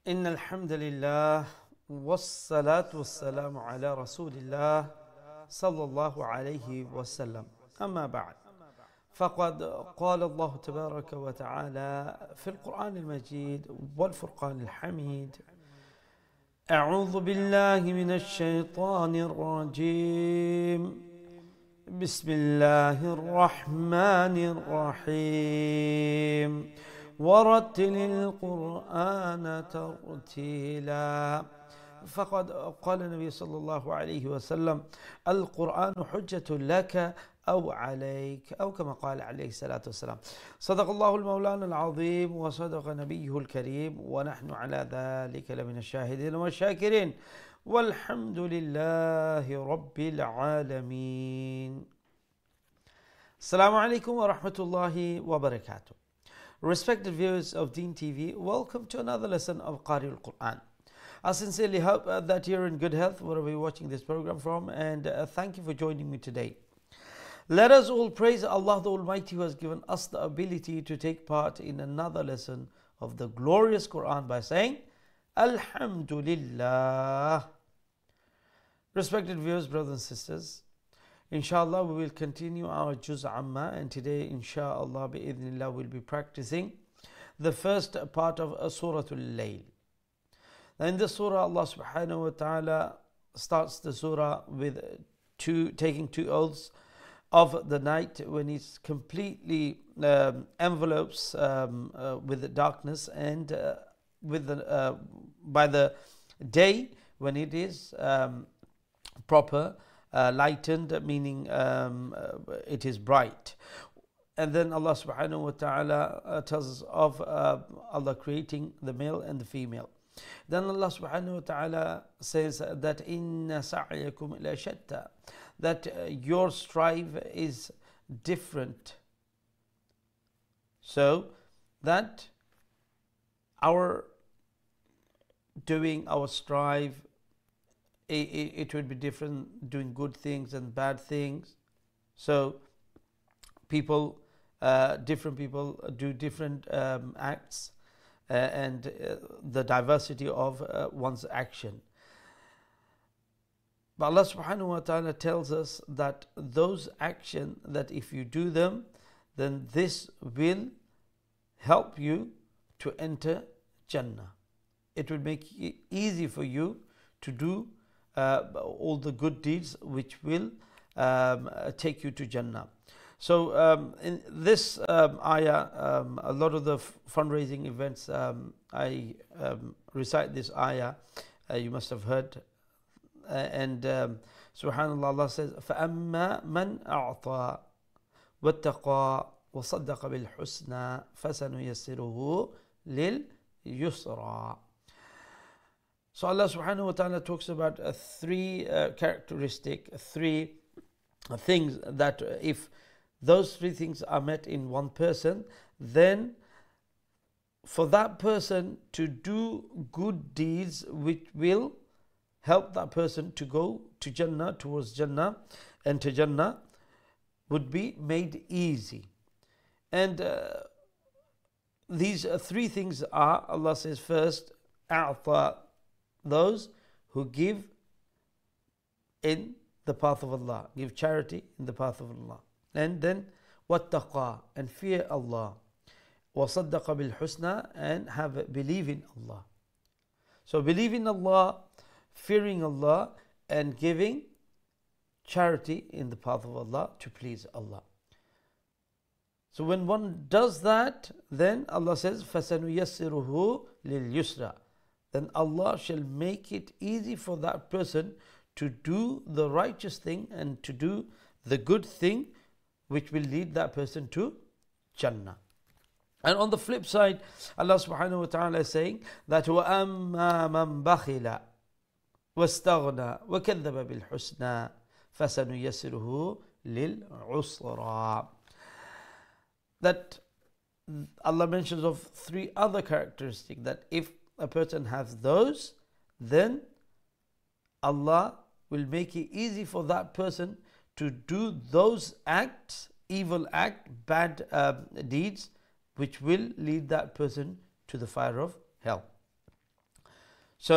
إن الحمد لله والصلاة والسلام على رسول الله صلى الله عليه وسلم أما بعد فقد قال الله تبارك وتعالى في القرآن المجيد والفرقان الحميد أعوذ بالله من الشيطان الرجيم بسم الله الرحمن الرحيم ورتل القرآن ترتيلا فقد قال النبي صلى الله عليه وسلم القرآن حجة لك أو عليك أو كما قال عليه الصلاة والسلام صدق الله المولان العظيم وصدق نبيه الكريم ونحن على ذلك لمن الشاهدين والشاكرين والحمد لله رب العالمين. Assalamu alaikum wa rahmatullahi wa barakatuh. Respected viewers of Deen TV, welcome to another lesson of Qari al-Quran. I sincerely hope that you're in good health wherever you're watching this program from, and thank you for joining me today. Let us all praise Allah the Almighty, who has given us the ability to take part in another lesson of the glorious Quran by saying Alhamdulillah. Respected viewers, brothers and sisters, inshallah we will continue our Juz Amma, and today inshallah bi'idhnillah we'll be practicing the first part of Suratul Layl. In this surah, Allah subhanahu wa ta'ala starts the surah with taking two oaths of the night when it's completely envelopes with the darkness, and by the day when it is proper lightened, meaning it is bright. And then Allah subhanahu wa ta'ala tells us of Allah creating the male and the female. Then Allah subhanahu wa ta'ala says that inna sa'yakum ila shatta, that your strive is different. So that our doing, our strive, it would be different, doing good things and bad things. So people, different people do different acts, and the diversity of one's action. But Allah subhanahu wa ta'ala tells us that those actions, that if you do them, then this will help you to enter Jannah. It will make it easy for you to do all the good deeds which will take you to Jannah. So in this ayah, a lot of the fundraising events, I recite this ayah, you must have heard. And subhanallah, Allah says, فَأَمَّا مَنْ أَعْطَى وَاتَّقَى وَصَدَّقَ بِالْحُسْنَى فَسَنُيَسِّرُهُ لِلْيُسْرَى. So Allah subhanahu wa ta'ala talks about three three things that if those three things are met in one person, then for that person to do good deeds which will help that person to go to Jannah, towards Jannah, and to Jannah, would be made easy. And these three things are, Allah says first, أعطى, those who give in the path of Allah, give charity in the path of Allah. And then wattaqa, and fear Allah. وَصَدَّقَ بِالْحُسْنَى, and believe in Allah. So believe in Allah, fearing Allah, and giving charity in the path of Allah to please Allah. So when one does that, then Allah says فَسَنُيَسِّرُهُ لِلْيُسْرَى, then Allah shall make it easy for that person to do the righteous thing and to do the good thing which will lead that person to Jannah. And on the flip side, Allah subhanahu wa ta'ala is saying that وَأَمَّا مَنْ بَخِلَ وَاسْتَغْنَى وَكَذَّبَ بِالْحُسْنَى فَسَنُيَسِّرُهُ لِلْعُسْرَى. That Allah mentions of three other characteristics, that if a person has those, then Allah will make it easy for that person to do those acts, evil act, bad deeds, which will lead that person to the fire of hell. So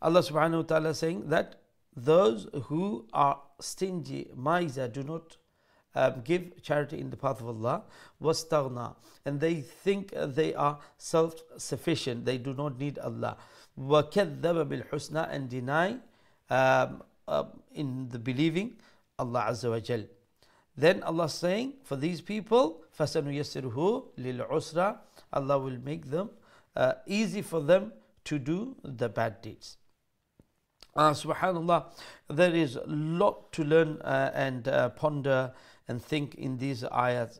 Allah subhanahu wa ta'ala is saying that those who are stingy, miser, do not give charity in the path of Allah, wastaghna, and they think they are self-sufficient, they do not need Allah, وَكَذَّبَ بِالْحُسْنَى, and deny in the believing Allah Azza wa Jal. Then Allah is saying, for these people, فَسَنُيَسِّرُهُ لِلْعُسْرَى, Allah will make them easy for them to do the bad deeds. Subhanallah, there is a lot to learn and ponder and think in these ayats.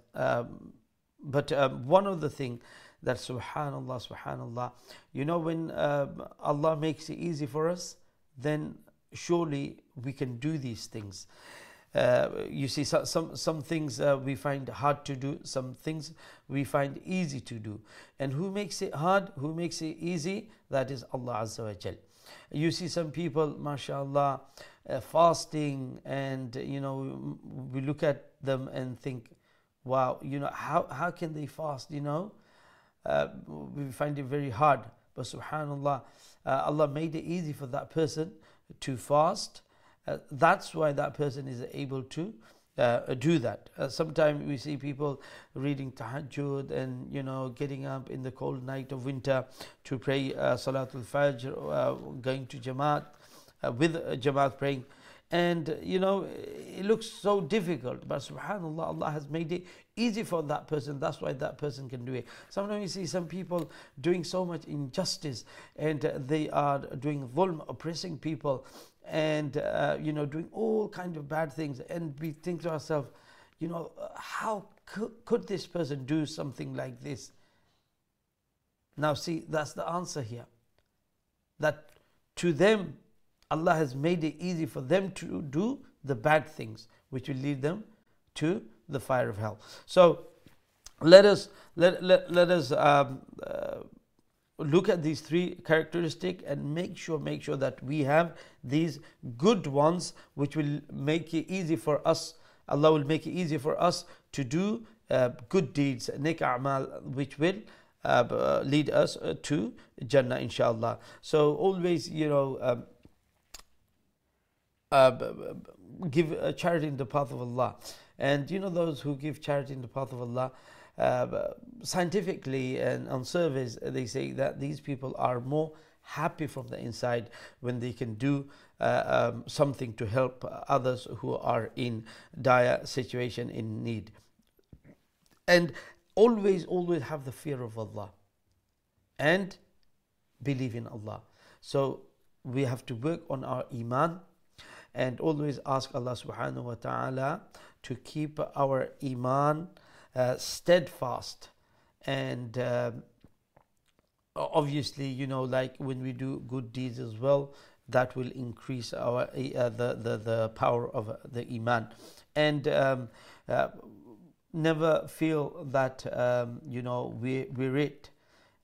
But one of the things that subhanallah, when Allah makes it easy for us, then surely we can do these things. You see, some things we find hard to do, some things we find easy to do. And who makes it hard, who makes it easy? That is Allah Azza wa Jal. You see some people, mashallah, fasting, and we look at them and think, wow, how can they fast? We find it very hard. But subhanallah, Allah made it easy for that person to fast. That's why that person is able to do that. Sometimes we see people reading tahajjud and getting up in the cold night of winter to pray Salatul Fajr, going to Jamaat, with Jamaat praying. And it looks so difficult, but subhanallah, Allah has made it easy for that person. That's why that person can do it. Sometimes you see some people doing so much injustice, and they are doing dhulm, oppressing people, and doing all kinds of bad things, and we think to ourselves, how could this person do something like this? Now see, that's the answer here, that to them Allah has made it easy for them to do the bad things, which will lead them to the fire of hell. So let us look at these three characteristics and make sure that we have these good ones, which will make it easy for us. Allah will make it easy for us to do good deeds, nek a'mal, which will lead us to Jannah, inshallah. So always, give charity in the path of Allah. And those who give charity in the path of Allah, scientifically and on surveys, they say that these people are more happy from the inside when they can do something to help others who are in dire situation, in need. And always have the fear of Allah and believe in Allah. So we have to work on our iman and always ask Allah subhanahu wa ta'ala to keep our iman steadfast. And obviously, like when we do good deeds as well, that will increase our the power of the iman. And never feel that we're it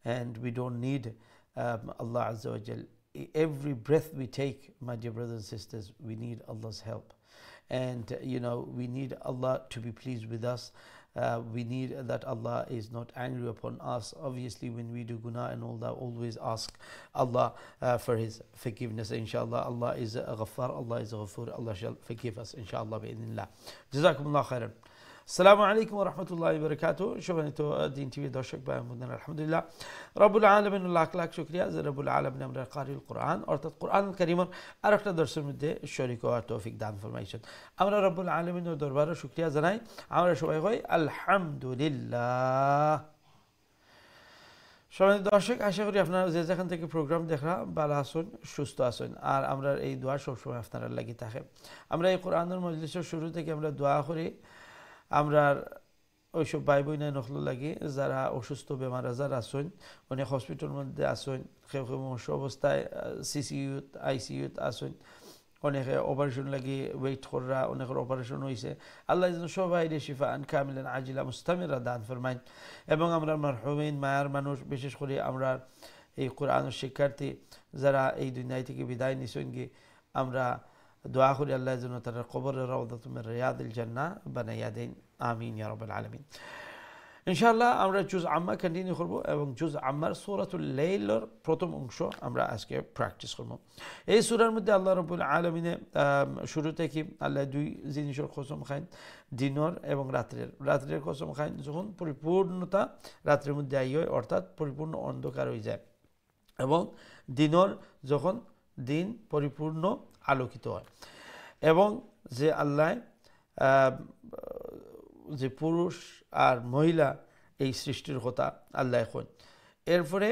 and we don't need Allah Azza wa Jal. Every breath we take, my dear brothers and sisters, we need Allah's help. And we need Allah to be pleased with us. We need that Allah is not angry upon us. Obviously, when we do guna and all that, always ask Allah for His forgiveness. Inshallah, Allah is a ghaffar, Allah is a ghafoor. Allah shall forgive us, inshallah, bi'idhnillah. Jazakumullah khairan. Assalamu alaikum wa rahmatullahi wa barakatuh. Shobhani to Deen TV darshak bhai mudhan alhamdulillah. Rabbul alamin lakh shukriya ze Rabbul alamin amra qari al-Quran ortat Quran al-Karim ar ekta darser moddhe shorik howar tawfik dan farmaishen. Amra Rabbul alamin er darbare shukriya janai. Amra shobai koi alhamdulillah. Shobhani darshak asha kori apnara je jekhan theke program dekhra bhalo asun shusto asun ar amra ei dua sob shomoy apnara lagi thake. Amra ei Quranor majliser shuru theke amra dua kori আমরা ওইসব ভাই বোনে নখলো লাগে যারা অসুস্থ বেমার আজার আছেন, অনেক হসপিটালের মধ্যে আছেন, কেউ অবস্থায় সিসিইউত আইসিইউত আছেন, অনেকে অপারেশন লাগি ওয়েট করা, অনেকের অপারেশন হয়েছে। আল্লাহ যেন সবাই শিফা আন কামিলান আজিলা মুস্তামিরা দান ফরমাইন। এবং আমরা মারহুমিন মায়ার মানুষ, বিশেষ করে আমরা এই কোরআনের শিক্ষার্থী যারা এই দুনিয়া থেকে বিদায় নিছেন, আমরা দোয়া করি আল্লাহ যেন তার কবরের রাউদাতুম মির রিয়াদিল জান্নাহ বানাইয়া দেন। আমিন ইয়া রাব্বাল আলামিন। ইনশাআল্লাহ আমরা জুজ আম্মা কন্টিনিউ করব এবং জুজ আম্মার সূরাতুল লাইলের প্রথম অংশ আমরা আজকে প্র্যাকটিস করব। এই সূরার মধ্যে আল্লাহ রাব্বুল আলামিনে শুরু থেকে আল্লাহ দুই জিনিসের কসম খান, দিনের এবং রাত্রের। রাত্রের কসম খান যখন পরিপূর্ণতা রাত্রের মধ্যে আই হয়, অর্থাৎ পরিপূর্ণ অন্ধকার হয়ে যায়, এবং দিনের যখন দিন পরিপূর্ণ আলোকিত হয়, এবং যে আল্লাহ যে পুরুষ আর মহিলা এই সৃষ্টির কথা আল্লাহ এখন। এরপরে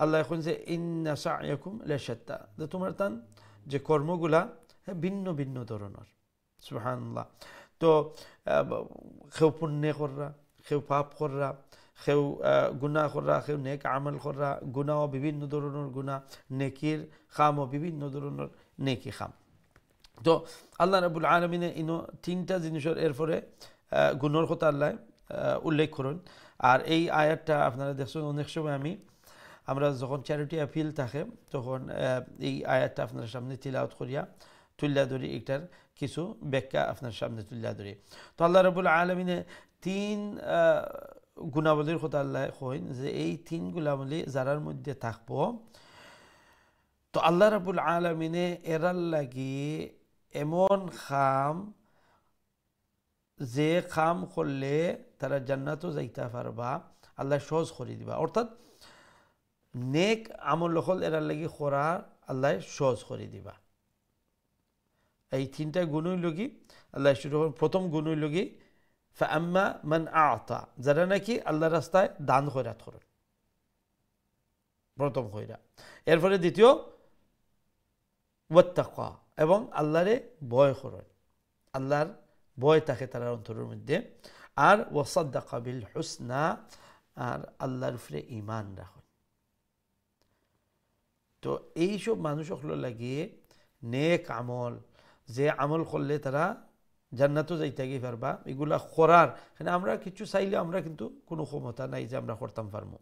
আল্লাহ এখন যে ইন্না সা'য়াকুম লাশাত্তা, যে তোমার তান যে কর্মগুলা ভিন্ন ভিন্ন ধরনের। সুবহানাল্লাহ। তো কেউ পুণ্য কররা, কেউ পাপ কররা, কেউ গুনাহ কররা, কেউ নেক আমল কররা, গুনাহও বিভিন্ন ধরনের গুনাহ, নেকির খামও বিভিন্ন ধরনের নেকি খাম। তো আল্লাহ রাব্বুল আলামিনে ইনো তিনটা জিনিসের এরপরে গুণর কথা আল্লাহ উল্লেখ করুন। আর এই আয়াতটা আপনারা দেখছেন অনেক সময় আমরা যখন চ্যারিটি অ্যাপিল থাকে তখন এই আয়াতটা আপনার সামনে তিলাওয়াত করিয়া তুল্লা ধরি, এটার কিছু ব্যাখ্যা আপনার সামনে তুল্লা ধরি। তো আল্লাহ রাব্বুল আলামিনে তিন গুণাবলীর কথা আল্লাহ কইন যে এই তিন গুণাবলী যারার মধ্যে থাকবো, তো আল্লাহ রাব্বুল আলামিনে এরার লাগি এমন খাম যে খাম করলে তারা জান্নাতও যাইতে পারবা, আল্লাহ সহজ করে দিবা। অর্থাৎ নেক আমল হল এরার লাগি করা আল্লাহ সহজ করে দিবা। এই তিনটা গুণই লগি আল্লাহ শুরু করেন। প্রথম গুণই লগি ফাআম্মা মান আ'তা, যারা নাকি আল্লাহ রাস্তায় দান খয়রাত করেন, প্রথম খয়রা। এরপরে দ্বিতীয় ওয়াত্তাকা, এবং আল্লাহরে ভয় করেন, আল্লাহর ভয় থাকে তার অন্তরের মধ্যে। আর ওয়াসাদ্দাকা বিল হুসনা, আর আল্লাহর উপরে ঈমান রাখেন। তো এইসব মানুষ সকলের লাগিয়ে নেক আমল, যে আমল করলে তারা জান্নাতও যাইতে গিয়ে পারবা, এগুলা করার আমরা কিছু চাইলে আমরা কিন্তু কোনো ক্ষমতা নাই যে আমরা করতাম পারবো।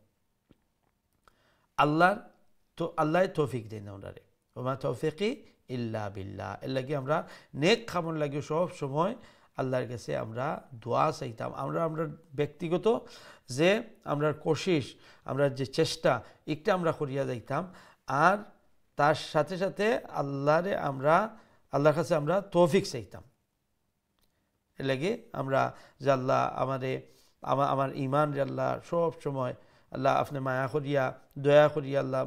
আল্লাহ তৌফিক দেন ওনারে, ওমা তৌফিকি ইল্লা বিল্লাহ। এর লাগে আমরা নেক খামর লাগে সব সময় আল্লাহর কাছে আমরা দোয়া চাইতাম। আমরা ব্যক্তিগত যে আমরা কোশিশ, আমরা যে চেষ্টা, একটা আমরা করিয়া যাইতাম। আর তার সাথে সাথে আল্লাহর কাছে আমরা তৌফিক চাইতাম। এর লাগে আমরা যে আল্লাহ আমার ইমান যে আল্লাহ সব সময় আল্লাহ আপনি মায়া করিয়া দয়া করিয়া আল্লাহ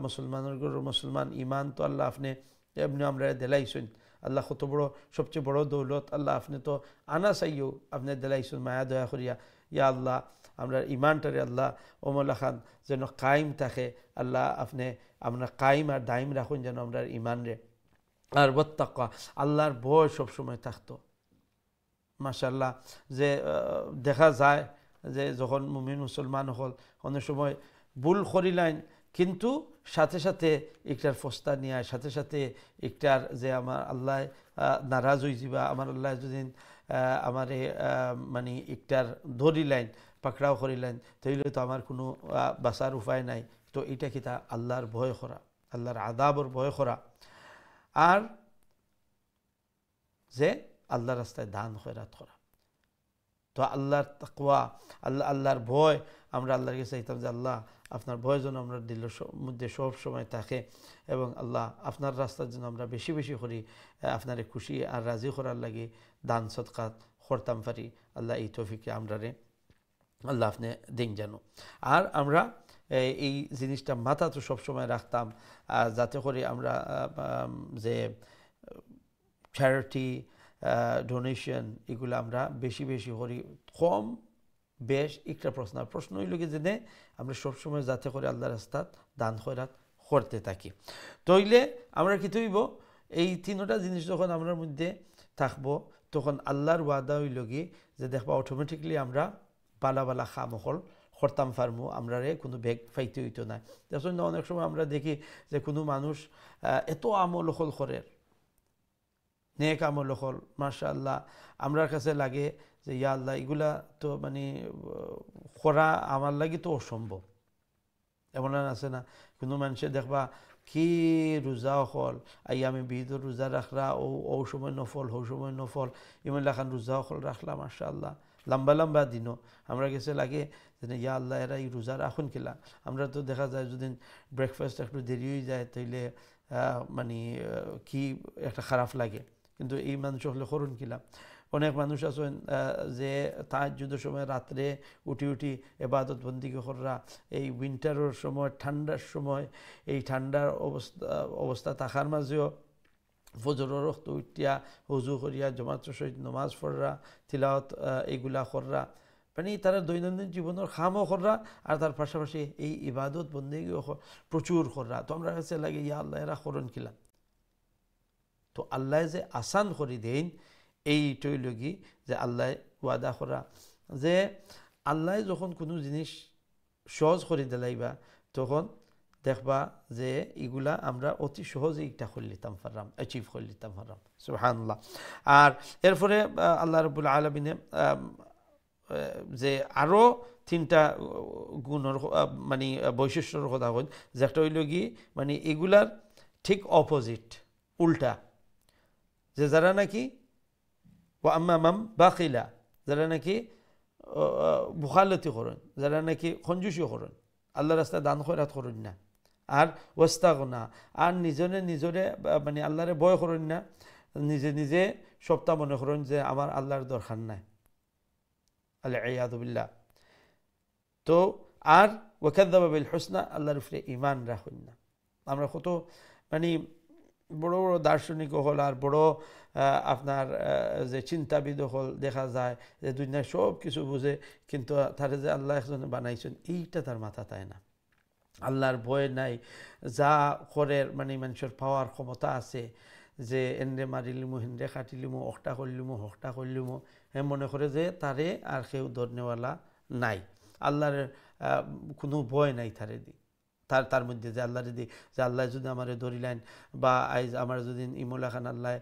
মুসলমান ইমান তো আল্লাহ আপনি এমনি আমরা দিলাইছেন। আল্লাহ কত বড়, সবচেয়ে বড় দৌলত আল্লাহ আপনি তো আনা চাইও আপনি দিলাইছেন মায়া দয়া করিয়া। ইয়া আল্লাহ আমরা ইমানটারে আল্লাহ ওমলা খান যেন কায়েম থাকে, আল্লাহ আপনি আমরা কায়েম আর দায়ম রাখুন যেন আমরা ইমান রে। আর ওয়াত্তাকা, আল্লাহর ভয় সবসময় থাকতো। মাশাআল্লাহ, যে দেখা যায় যে যখন মুমিন মুসলমান হল অনেক সময় ভুল করিলেন, কিন্তু সাথে সাথে একটার ফস্তা নিয়ে, সাথে সাথে একটার যে আমার আল্লাহ নারাজ হয়ে যাবা, আমার আল্লাহ যদি আমারে মানে একটার ধরিলেন, পাকড়াও করিলেন, তাইলে তো আমার কোনো বাঁচার উপায় নাই। তো এটা কি তা আল্লাহর ভয় করা, আল্লাহর আযাবের ভয় করা। আর যে আল্লাহ রাস্তায় দান খয়রাত করা। তো আল্লাহর তাকওয়া, আল্লাহর ভয়, আমরা আল্লাহর কাছে চাইতাম যে আল্লাহ আপনার ভয় যেন আমরা দিলের মধ্যে সব সময় থাকে, এবং আল্লাহ আপনার রাস্তার জন্য আমরা বেশি বেশি করি, আপনারে খুশি আর রাজি করার লাগে দান সদকাত করতাম পারি। আল্লাহ এই তৌফিকে আমরা আল্লাহ আপনি দিন জানো। আর আমরা এই জিনিসটা মাথা তো সবসময় রাখতাম, যাতে করে আমরা যে চ্যারিটি ডোনেশন এগুলো আমরা বেশি বেশি করি। কম বেশ একটা প্রশ্ন হইল কি যে আমরা সবসময় যাতে করে আল্লাহ রাস্তাত দান খয়রাত করতে থাকি। তইলে আমরা কি তৈব এই তিনটা জিনিস যখন আমরা মধ্যে থাকবো, তখন আল্লাহর ওয়াদা হইল কি যে দেখবা অটোমেটিকলি আমরা বালা বালা খামখল করতাম পারমু, আমরা কোনো বেগ ফাইতে হইতো না। দেখুন অনেক সময় আমরা দেখি যে কোনো মানুষ এত আমল হল করে, নেক আমল হল, মাশাআল্লাহ, আমরার কাছে লাগে যে ইয়া আল্লাহ এগুলা তো মানে করা আমার লাগে তো অসম্ভব। এমন আছে না কোনো মানুষে দেখবা কি রোজা হল, আমি বিহিত রোজা রাখলা, ও সময় নফল, ও সময় নফল, ইমান লাখান রোজা হল রাখলা, মাশাআল্লাহ লম্বা লম্বা দিনও আমরা কাছে লাগে যে ইয়া আল্লাহ এরা এই রোজা রাখুন কিলা। আমরা তো দেখা যায় যদি ব্রেকফাস্ট একটু দেরি হয়ে যায় তাইলে মানে কি একটা খারাপ লাগে, কিন্তু এই মানুষ হলে করুন কিলা। অনেক মানুষ আছেন যে তাহাজ্জুদের সময় রাত্রে উঠি ইবাদত বন্দিকে কররা, এই উইন্টারের সময় ঠান্ডার সময় এই ঠান্ডার অবস্থা থাকার মাঝেও ফজরের রক্ত উঠিয়া হুজু করিয়া জমাতের সহিত নমাজ পড়রা, তিলাওয়াত এইগুলা কররা, মানে তারা দৈনন্দিন জীবনের খামও কররা আর তার পাশাপাশি এই ইবাদত বন্দেগীও প্রচুর কররা। তো আমরা কাছে লাগে ইয়া আল্লাহ এরা করুন কিলা। তো আল্লাহ যে আসান করে দেন এইটাই লগি যে আল্লাহ ওয়াদা করা যে আল্লাহ যখন কোনো জিনিস সহজ করে দিলাইবা তখন দেখবা যে এগুলা আমরা অতি সহজে এটা করে নিতাম পারলাম, অ্যাচিভ করে নিতাম পারলাম। সুবহানাল্লাহ। আর এরপরে আল্লাহ রাব্বুল আলামিনে যে আরও 3টা গুণের মানে বৈশিষ্ট্যর কথা কই, যেটা হইল কি মানে এগুলার ঠিক অপোজিট, উল্টা, যে যারা নাকি ও আম্মা মাম বাকিলা, যারা নাকি বুখালতি করেন, যারা নাকি খঞ্জুসি করেন, আল্লাহ রাস্তায় দান খয়রাত করেন না, আর ওয়াস্তাগনা, আর নিজরে মানে আল্লাহরে ভয় করেন না, নিজে সপ্তাহ মনে করেন যে আমার আল্লাহর দরকার নাই, আলিয়াযু বিল্লাহ। তো আর ওয়াকাযযাবা বিল হুসনা, আল্লাহর উপরে ঈমান রাখেন না। আমরা কত মানে বড় বড় দার্শনিক হল আর বড় আপনার যে চিন্তাবিদ হল দেখা যায় যে দুনিয়ায় সব কিছু বুঝে, কিন্তু তারা যে আল্লাহ একজনে বানাইছেন এইটা তার মাথা তাই না। আল্লাহর ভয় নাই, যা করে মানে মানুষের পাওয়ার ক্ষমতা আছে, যে এনরে মারিলিমু হেনরে কাটিলিমু অকটা করলিমু মনে করে যে তারে আর কেউ ধরনেওয়ালা নাই, আল্লাহর কোনো ভয় নাই তারে দি তার মধ্যে, যে আল্লাহ যদি যে আল্লাহ যদি আমার ধরিলেন বা আইজ আমার যদি ইমুল্লা খান আল্লাহ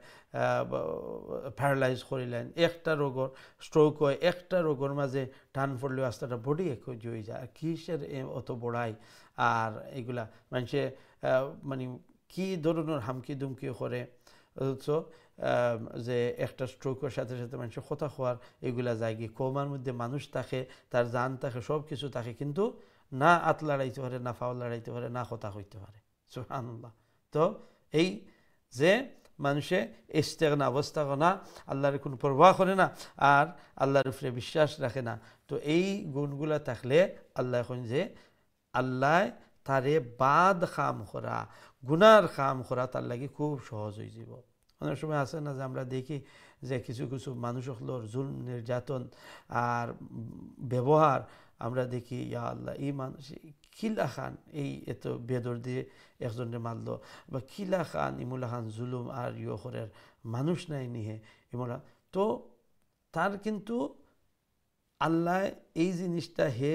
প্যারালাইজ করিলেন, একটা রোগর স্ট্রোক হয়, একটা রোগের মাঝে টান পড়লেও আস্তাটা বডি একই হয়ে যায়, কিসের অত বড়াই আর এগুলা মানুষে মানে কি ধরনের হামকি দুমকি করে, অথচ যে একটা স্ট্রোকের সাথে সাথে মানুষের কথা খোয়ার এগুলা যায় কি, কোমার মধ্যে মানুষ থাকে, তার জান থাকে, সব কিছু থাকে, কিন্তু না আত লড়াইতে পারে, না ফাউল লড়াইতে পারে, না কথা হইতে পারে। সুবহানাল্লাহ। তো এই যে মানুষে ইস্তেগনা ওয়াস্তাগনা, আল্লাহর কোনো পরোয়া করে না আর আল্লাহর উপরে বিশ্বাস রাখে না, তো এই গুণগুলা থাকলে আল্লাহ এখন যে আল্লাহ তারে বাদ খাম করা, গুনার খাম করা তার লাগে খুব সহজ হয়ে যাব। অনেক সময় আছে না যে আমরা দেখি যে কিছু কিছু মানুষ হলোর জুলম নির্যাতন আর ব্যবহার, আমরা দেখি ইয়া আল্লাহ এই মানুষ কিলা খান এই এত বেদর দিয়ে একজনের মারল, বা কিলা খান ইমুল্লা খান জুলুম আর ইয়রের মানুষ নাই নিহে ইমুলা। তো তার কিন্তু আল্লাহ এই জিনিসটা হে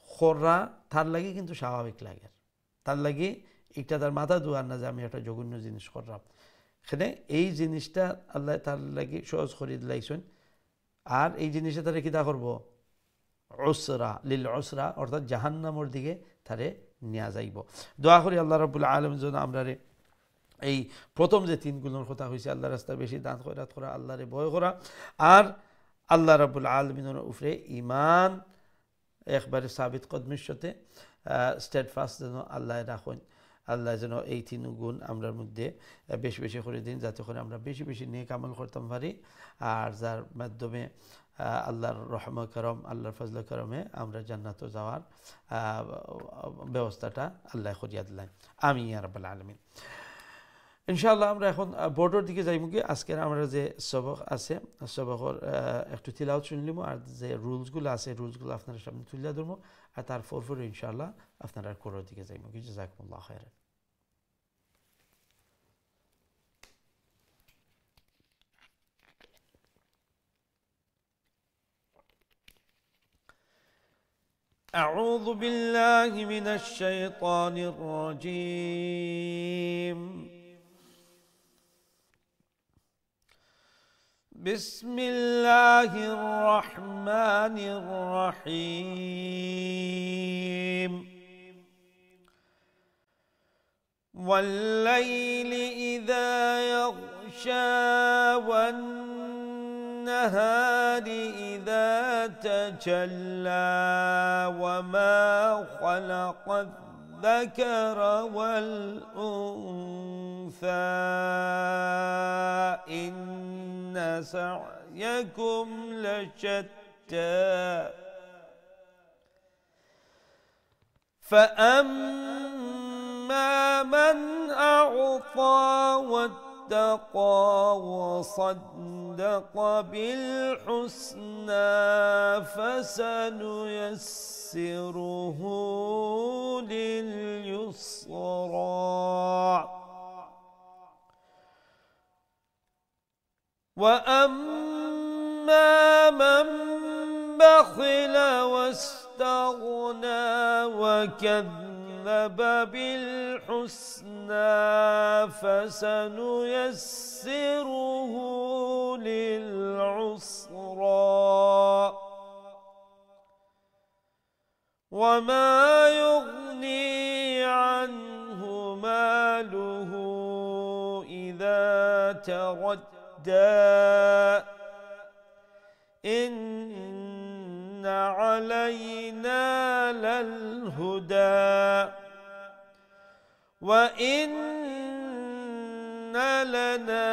খরা তার লাগে কিন্তু স্বাভাবিক লাগে, তার লাগে এটা তার মাথা দুয়ার না যে আমি একটা জঘন্য জিনিস করলাম, সেখানে এই জিনিসটা আল্লাহ তার লাগে সহজ করে দিলাইছেন। আর এই জিনিসটা তারা কিতা করবো উসরা লিল উসরা, অর্থাৎ জাহান্নামের দিকে তারে নিয়ে যাইব। দোয়া করি আল্লাহ রাব্বুল আলামিন যেন আমরা এই প্রথম যে 3 গুণের কথা হয়েছে, আল্লাহ রাস্তায় বেশি দান খয়রাত করা, আল্লাহরে ভয় করা আর আল্লাহ রাব্বুল আলামিনের উপরে ঈমান একবারে সাবিত কদমের সাথে স্টেডফাস্ট যেন আল্লাহ রাখেন। আল্লাহ যেন এই 3 গুণ আমরার মধ্যে বেশি বেশি করে দিন, যাতে করে আমরা বেশি বেশি নেক আমল করতে পারি, আর যার মাধ্যমে আল্লাহর রহম করম, আল্লাহর ফজল করমে আমরা জান্নাত যাওয়ার ব্যবস্থাটা আল্লাহ করিয়া দিলেন। আমিন ইয়া রাব্বাল আলামিন। ইনশাআল্লাহ আমরা এখন বোর্ডের দিকে যাইমু কি। আজকের আমরা যে সবক আছে, সবকের একটু তিলাওয়াত শুনলিমু, আর যে রুলসগুলো আছে রুলসগুলো আপনার সামনে তুলে ধরবো, আর তারপর ইনশাআল্লাহ আপনারা কোরআন দিকে যাইমু কি। জাযাকুমুল্লাহ খাইরান। أعوذ بالله من الشيطان الرجيم. بسم الله الرحمن الرحيم. والليل إذا يغشى والنهار إذا تجلى وما خلق الذكر والأنثى إن سعيكم لشتى فأما من أعطى واتقى وصدق بالحسنى فسنيسره لليسرى وأما من بخل واستغنى وكذب بالحسنى فسنيسره للعسرى وما يغني عنه ماله إذا تردى إن علينا للهدى وإن لنا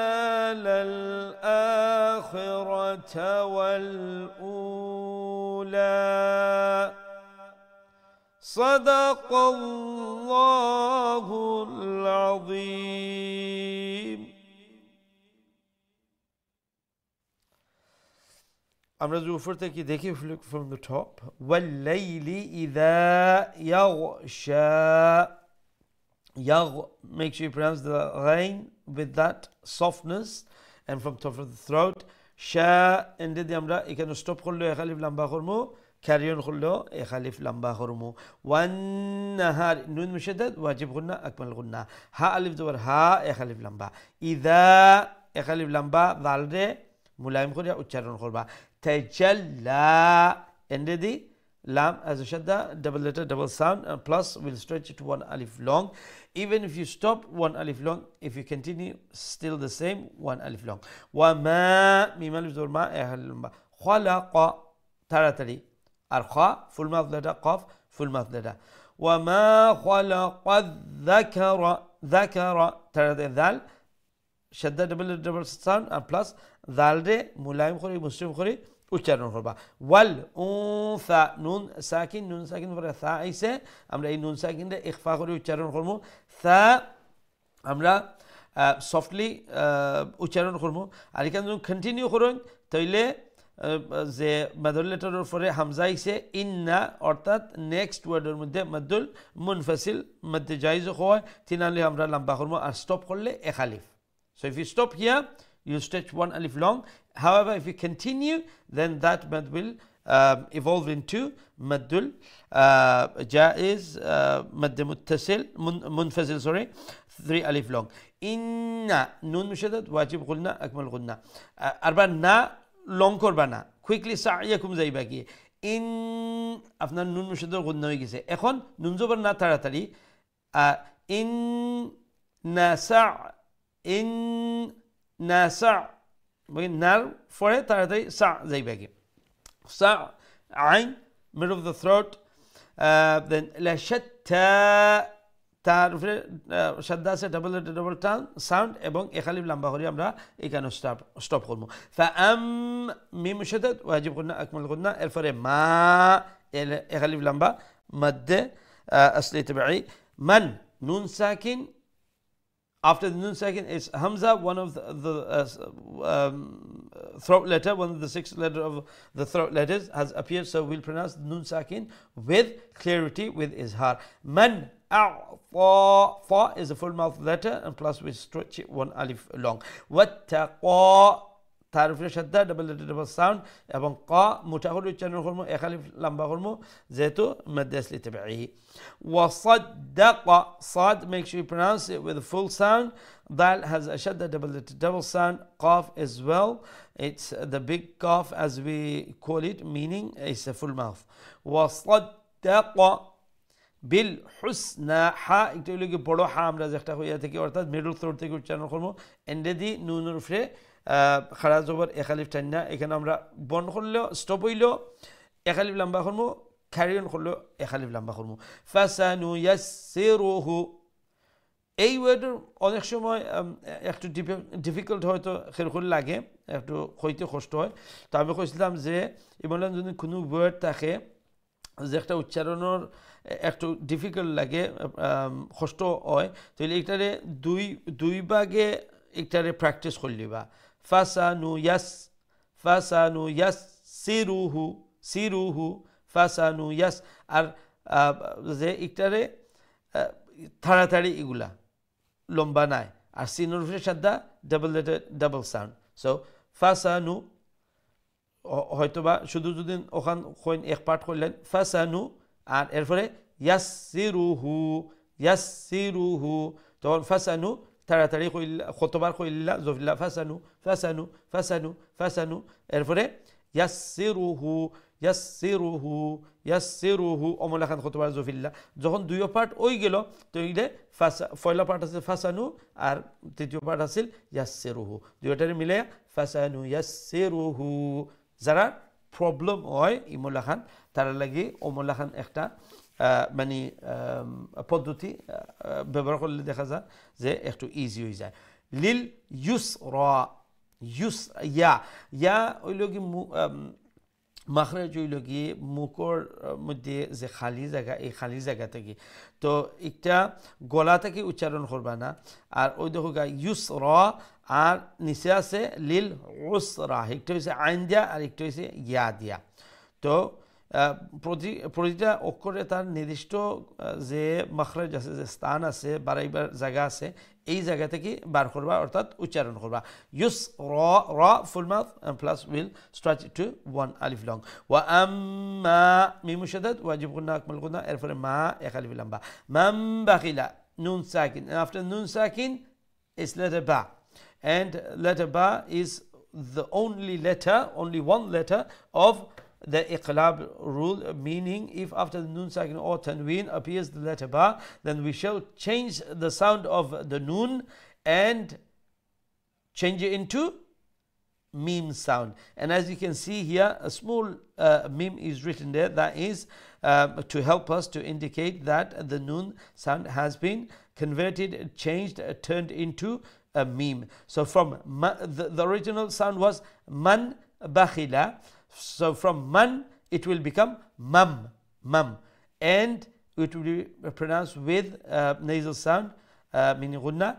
للآخرة والأولى صدق الله العظيم আমরা যদি উপর থেকে দেখি from the top وَاللَّيْلِ إِذَا يَغْشَى make sure you pronounce the ghain with that softness and from top of the throat sha ended দিয়ে আমরা এখানে স্টপ করলে এক আলিফ লম্বা করব carry on করলে এক আলিফ লম্বা করব والنهار নুন মুশাদ্দাদ ওয়াজিব গুন্না আকমাল গুন্না হা আলিফ জবর হা এক আলিফ লম্বা ইদা এক আলিফ লম্বা দাল রে মুলায়ম করে উচ্চারণ করবা tajalla ended the lam as a shadda double letter double sound and plus will stretch it to one alif long even if you stop one alif long if you continue still the same one alif long wa ma mim alif zor ma khalaqa taratari ar kha full mouth letter qaf full mouth letter wa ma khalaqa dhakara taratari dal shadda double sound and plus dal re mulayim khori muslim khori উচ্চারণ করবা ওয়াল উনসা নুন সাকিন পরে সা আইছে আমরা এই নুন সাকিনরে ইখফা করে উচ্চারণ করব সা আমরা সফটলি উচ্চারণ করব আর এখানে যদি কন্টিনিউ করেন তাইলে যে মাদুল লেটারের পরে হামজা আইছে ইন্না অর্থাৎ নেক্সট ওয়ার্ডের মধ্যে মাদুল মুনফাসিল মধ্যে জায়েজ হয় তিনালে আমরা লম্বা করব আর স্টপ করলে এক আলিফ so if you stop here you stretch one alif long. However, if you continue, then that mad will evolve into maddul jaiz, mad muttasil, munfazil, sorry, 3 alif long. Inna, nun mushaddad, wajib qulna, akmal qulna. Arba na, long korba na. Quickly sa'yakum zaiba ki. In, afna nun mushaddad qulna hoye gise. Ekhon, nun zobar na taratari. In, nasa' in, nasa' নার পরে তাড়াতাড়ি সা যাইবে কি সা আইন middle of the throat then la shatta তার উপরে শাদ্দা আছে ডাবল সাউন্ড এবং এক আলিফ লম্বা করে আমরা এখানে স্টপ করব ফাআম মিম মুশাদ্দাদ ওয়াজিব গুন্না আকমাল গুন্না এরপরে মা এক আলিফ লম্বা মধ্যে আসলি তাবিঈ মান নুন সাকিন. After the nun sakin is hamza, one of the throat letter, one of the 6 letters of the throat letters has appeared, so we'll pronounce the nun sakin with clarity, with izhar. Man a'ta, fa is a full mouth letter, and plus we stretch it one alif long. Wattaqa, তার উপরে শাদ্দা double letter double sound এবং ক মুঠা করে উচ্চারণ করব এক আলিফ লম্বা করব যেহেতু মধ্যে আসলি তাবিঈ وصدق صاد make sure you pronounce it with a full sound. Dal has a shadda double letter double sound. Qaf as well, it's the big qaf as we call it, meaning it's a full mouth. وصدق بالحسنى হা একটু লগে বড় হা আমরা যেটা হইয়া থেকে অর্থাৎ middle throat থেকে উচ্চারণ করব এন্ডে দি নুনের উপরে খাড়া জবর এক আলিফ টান্না এখানে আমরা বন্ধ করলেও স্টপ হইলো এক আলিফ লম্বা করবো ক্যারি অন করলেও এক আলিফ লম্বা করবো ফাসানুয়াসসিরুহু এই ওয়ার্ডের অনেক সময় একটু ডিফিকাল্ট হয়তো সেরকম লাগে একটু হইতে কষ্ট হয় তো আমি কইছিলাম যে এমন যদি কোনো ওয়ার্ড থাকে যে একটা উচ্চারণের একটু ডিফিকাল্ট লাগে কষ্ট হয় তাহলে এইটারে দুই ভাগে এইটারে প্র্যাকটিস করলিবা ফাসানুয়াসসিরুহু সিরুহু ফাসানুয়াস আর যে এইটারে তাড়াতাড়ি এগুলা লম্বা নাই আর সিনুর উপরে সাদা double letter double sound so ফাসানু হয়তোবা শুধু যদি ওখান কইন এক পার্ট করলেন ফাসানু আর এরপরে ইয়াসসিরুহু তখন ফাসানু তাড়াতাড়ি কইলা কতবার কইলা জফিল্লা ফাসানু ফাসানু ফাসানু ফাসানু এরপরে ইয়াসসিরুহু অমলা খান কতবার জফিল্লা যখন দুই পার্ট ওই গেল তো এইটা পয়লা পার্ট আছে ফাসানু আর তৃতীয় পার্ট আছিল ইয়াসসিরুহু দুইটারে মিলে ফাসানু ইয়াসসিরুহু যারা প্রবলেম হয় ইমলা খান তারা লাগি অমলা খান একটা মানে পদ্ধতি ব্যবহার করলে দেখা যায় যে একটু ইজি হয়ে যায় লিল ইউসরা ইয়া হইল কি মাখরাজ হইল কি মুখর মধ্যে যে খালি জায়গা এই খালি জায়গা থেকে তো একটা গলা থেকে উচ্চারণ করবা না আর ওই দেখো ইউসরা আর নিচে আছে লিল উসরা একটা হচ্ছে আইন দিয়া আর একটা হচ্ছে ইয়া দিয়া তো প্রতিটা অক্ষরে তার নির্দিষ্ট যে মাখরাজ আছে যে স্থান আছে বাড়াইবার জায়গা আছে এই জায়গা থেকে বার করবা অর্থাৎ উচ্চারণ করবা use your full mouth plus will stretch to one আলিফ লং ওয়া আম্মা মিম মুশাদ্দাদ ওয়াজিব গুন্না আকমাল গুন্না এরপরে মা এক আলিফ লম্বা মাম বাখিলা নুন সাকিন আফটার নুন সাকিন is letter ba and letter ba is the only one letter of the iqlab rule, meaning if after the noon sakin or tanween appears the letter ba, then we shall change the sound of the noon and change it into meme sound. And as you can see here, a small meme is written there that is to help us to indicate that the noon sound has been converted, changed, turned into a meme. So from the original sound was man bakhila. So from man it will become mum, and it will be pronounced with nasal sound, meaning gunna.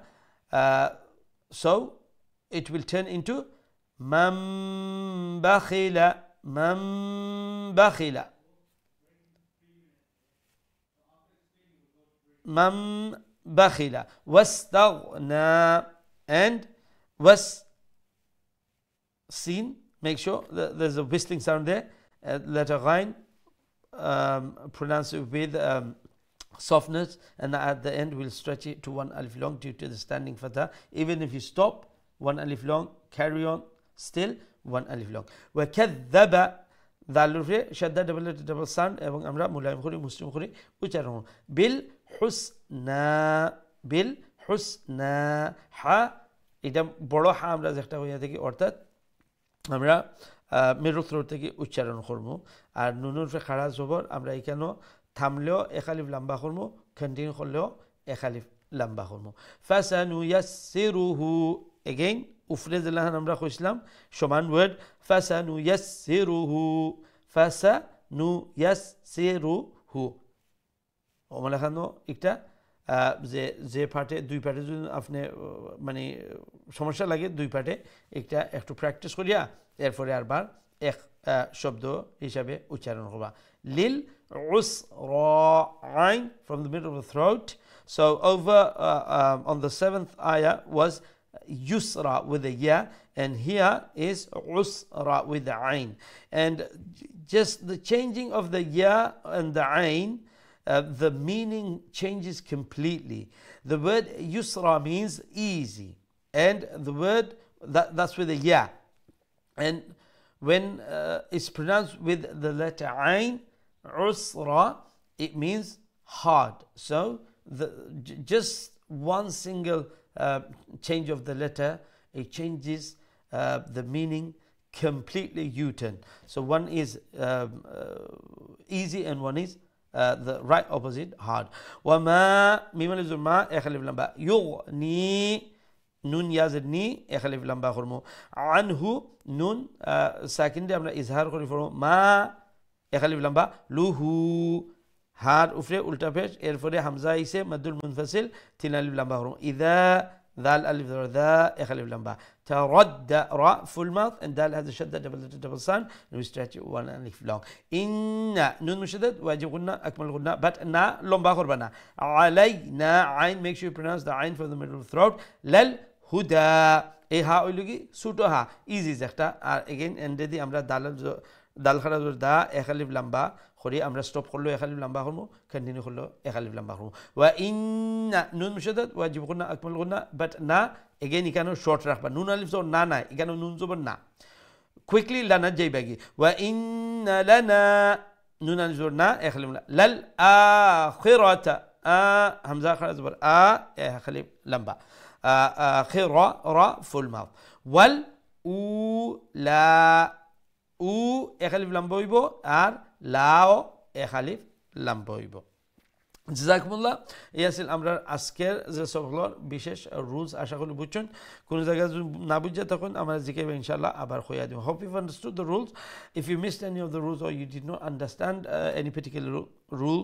So it will turn into mam bakhila, mam bakhila, wastaghna, and was seen. Make sure that there's a whistling sound there. Letter Ghain, pronounce it with softness, and at the end we'll stretch it to one alif long due to the standing fatha. Even if you stop, one alif long, carry on, still one alif long. وَكَذَّبَ ذَلُّفْرِ شَدَّ double sound এবং আমরা মুলায়ম করি মুসলিম করি উচ্চারণ বিল হুসনা হা এটা বড় হা আমরা যেটা হইয়া থাকি অর্থাৎ আমরা মেরু থ্রোট থেকে উচ্চারণ করব আর নুনুর ফে খাড়া জবর আমরা এখানেও থামলেও এক আলিফ লম্বা করব কন্টিনিউ করলেও এক আলিফ লম্বা করব ফাসানুয়াসসিরুহু এগেইন উফরে জেলাহান আমরা কইছিলাম সমান ওয়ার্ড ফাসানুয়াসসিরুহু ওমলা খানো একটা যে পার্টে দুই পার্টে যদি আপনি মানে সমস্যা লাগে দুই পার্টে একটা একটু প্র্যাকটিস করিয়া এরপরে আরবার এক শব্দ হিসাবে উচ্চারণ করবা লিল উসরাইন from the middle of the throat. So over on the 7th ayah was yusra with a ya, and here is usra with the ain, and just the changing of the ya and the ain, the meaning changes completely. The word yusra means easy, and the word that's with a ya, and when it's pronounced with the letter ain, usra, it means hard. So just one single change of the letter, it changes the meaning completely U-turn. So one is easy and one is the right opposite hard. وما ميم الف ما اخلف لمبا يغني নুন ইয়াজের নি এখালিফ লম্বা করবো আনহু নুন সেকেন্ডে আমরা ইজহার করে পড়বো মা এখালিফ লম্বা লুহু হার উফরে উল্টা পেশ এরপরে হামজা ইসে মাদুল মুনফাসিল তিন আলিফ লম্বা করবো ইদা ذال ألف ذا أخلف لمبا ترد راء full mouth and دال هذا شدة double sound and we stretch it one ألف long إن نون مشدد واجب غنى أكمل غنى but نا لمبا خربنا علينا عين make sure you pronounce the عين from the middle of the throat لل হুদা এই হা হইল কি ছোটো হা ইজি একটা আর এগেইন এন্ডে দিয়ে আমরা দাল খাড়া দা একালিফ লম্বা করি আমরা স্টপ করলো একালিফ লম্বা করবো কন্টিনিউ করলো একালিফ লম্বা করবো ওয়া ইন্না নুন মুশাদ্দাদ ওয়াজিব গুন্না আকমাল গুন্না বাট না এগেইন এখানে শর্ট রাখবা নুন আলিফ জবর না না এখানে নুন জবর না কুইকলি লানা যাইবাগি ওয়া ইন্না লানা নুন আলিফ জবর না একালিফ লাল আখিরাতা হামজা খাড়া জবর একালিফ লম্বা خيرا را فول ماوث وال او لا او এখালিফ লম্বা হইব আর লাও এখালিফ লম্বা হইব জাযাকুমুল্লাহ এই আছিল আমরা আজকের যে সবগুলোর বিশেষ রুলস আশা করি বুঝছেন কোন জায়গায় না বুঝে তখন আমরা জিজ্ঞাসা ইনশাআল্লাহ আবার কইয়া দেব hope you've understood the rules if you missed any of the rules or you did not understand any particular rule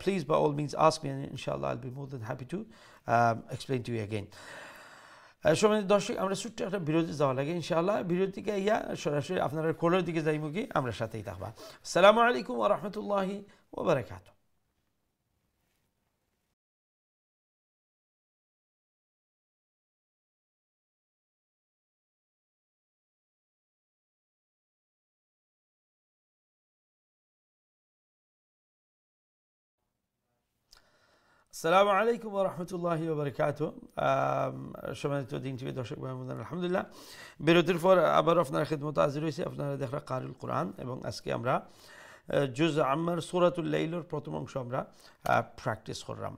please by all means ask me and inshallah I'll be more than happy to explain to you again সম্মানিত দর্শক আমরা ছোট্ট একটা বিরতি যাওয়া লাগে ইনশাআল্লাহ বিরতি থেকে ইয়া সরাসরি আপনাদের কোলের দিকে যাইমু কি আমরা সাথেই থাকবা আসসালামু আলাইকুম ওয়া রাহমাতুল্লাহি ওয়া বারাকাতুহু আসসালামু আলাইকুম ওয়া রাহমাতুল্লাহি ওয়া বারাকাতুহু সম্মানিত দিন টিভি দর্শক ভাই বোনেরা আলহামদুলিল্লাহ বিরতির পর আবার আপনার খিদমতে হাজির হইছি আপনারা দেখরা কারিউল কোরআন এবং আজকে আমরা জুজ আম্মার সূরাতুল লাইলের প্রথম অংশ আমরা প্র্যাকটিস করলাম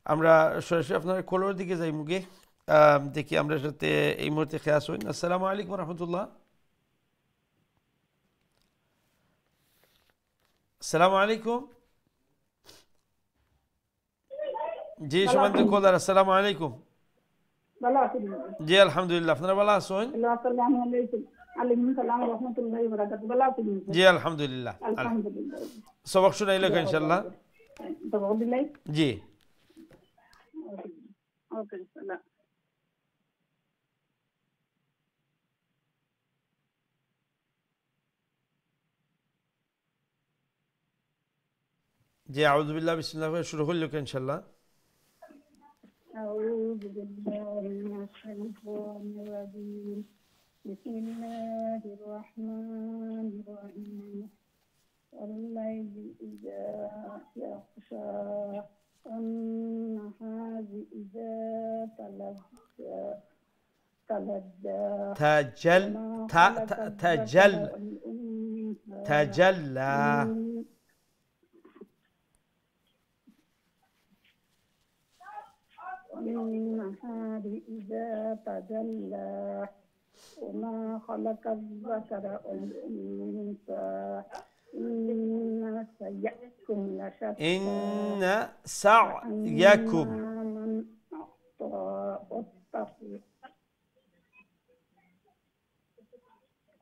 আমরা সরাসরি আপনার কোলের দিকে যাই মুগে দেখি আমরা সাথে এই মুহূর্তে খেয়াস হই আসসালামু আলাইকুম ওয়া রাহমাতুল্লাহ আসসালামু আলাইকুম জি সম্মানিত কলার আসসালামু আলাইকুম ভালো আছেন জি আলহামদুলিল্লাহ আপনারা ভালো আছেন আসসালামু আলাইকুম আলাইকুম সালাম ওয়া রাহমাতুল্লাহি ওয়া বারাকাতুহু ভালো আছেন জি আলহামদুলিল্লাহ আলহামদুলিল্লাহ সবক শুনাইলে ইনশাআল্লাহ সবক দিলাই জি ওকে সালাম জি আউযু বিল্লাহি বিসমিল্লাহ শুরু করলে ইনশাআল্লাহ أعوذ بالله من الشيطان الرجيم بسم الله الرحمن الرحيم والليل إذا يغشى والنهار إذا تلجى تجلى والنهار إذا تجلى وما خلق الذكر والأنثى إن سعيكم لشتى إن سعيكم من أعطى واتقى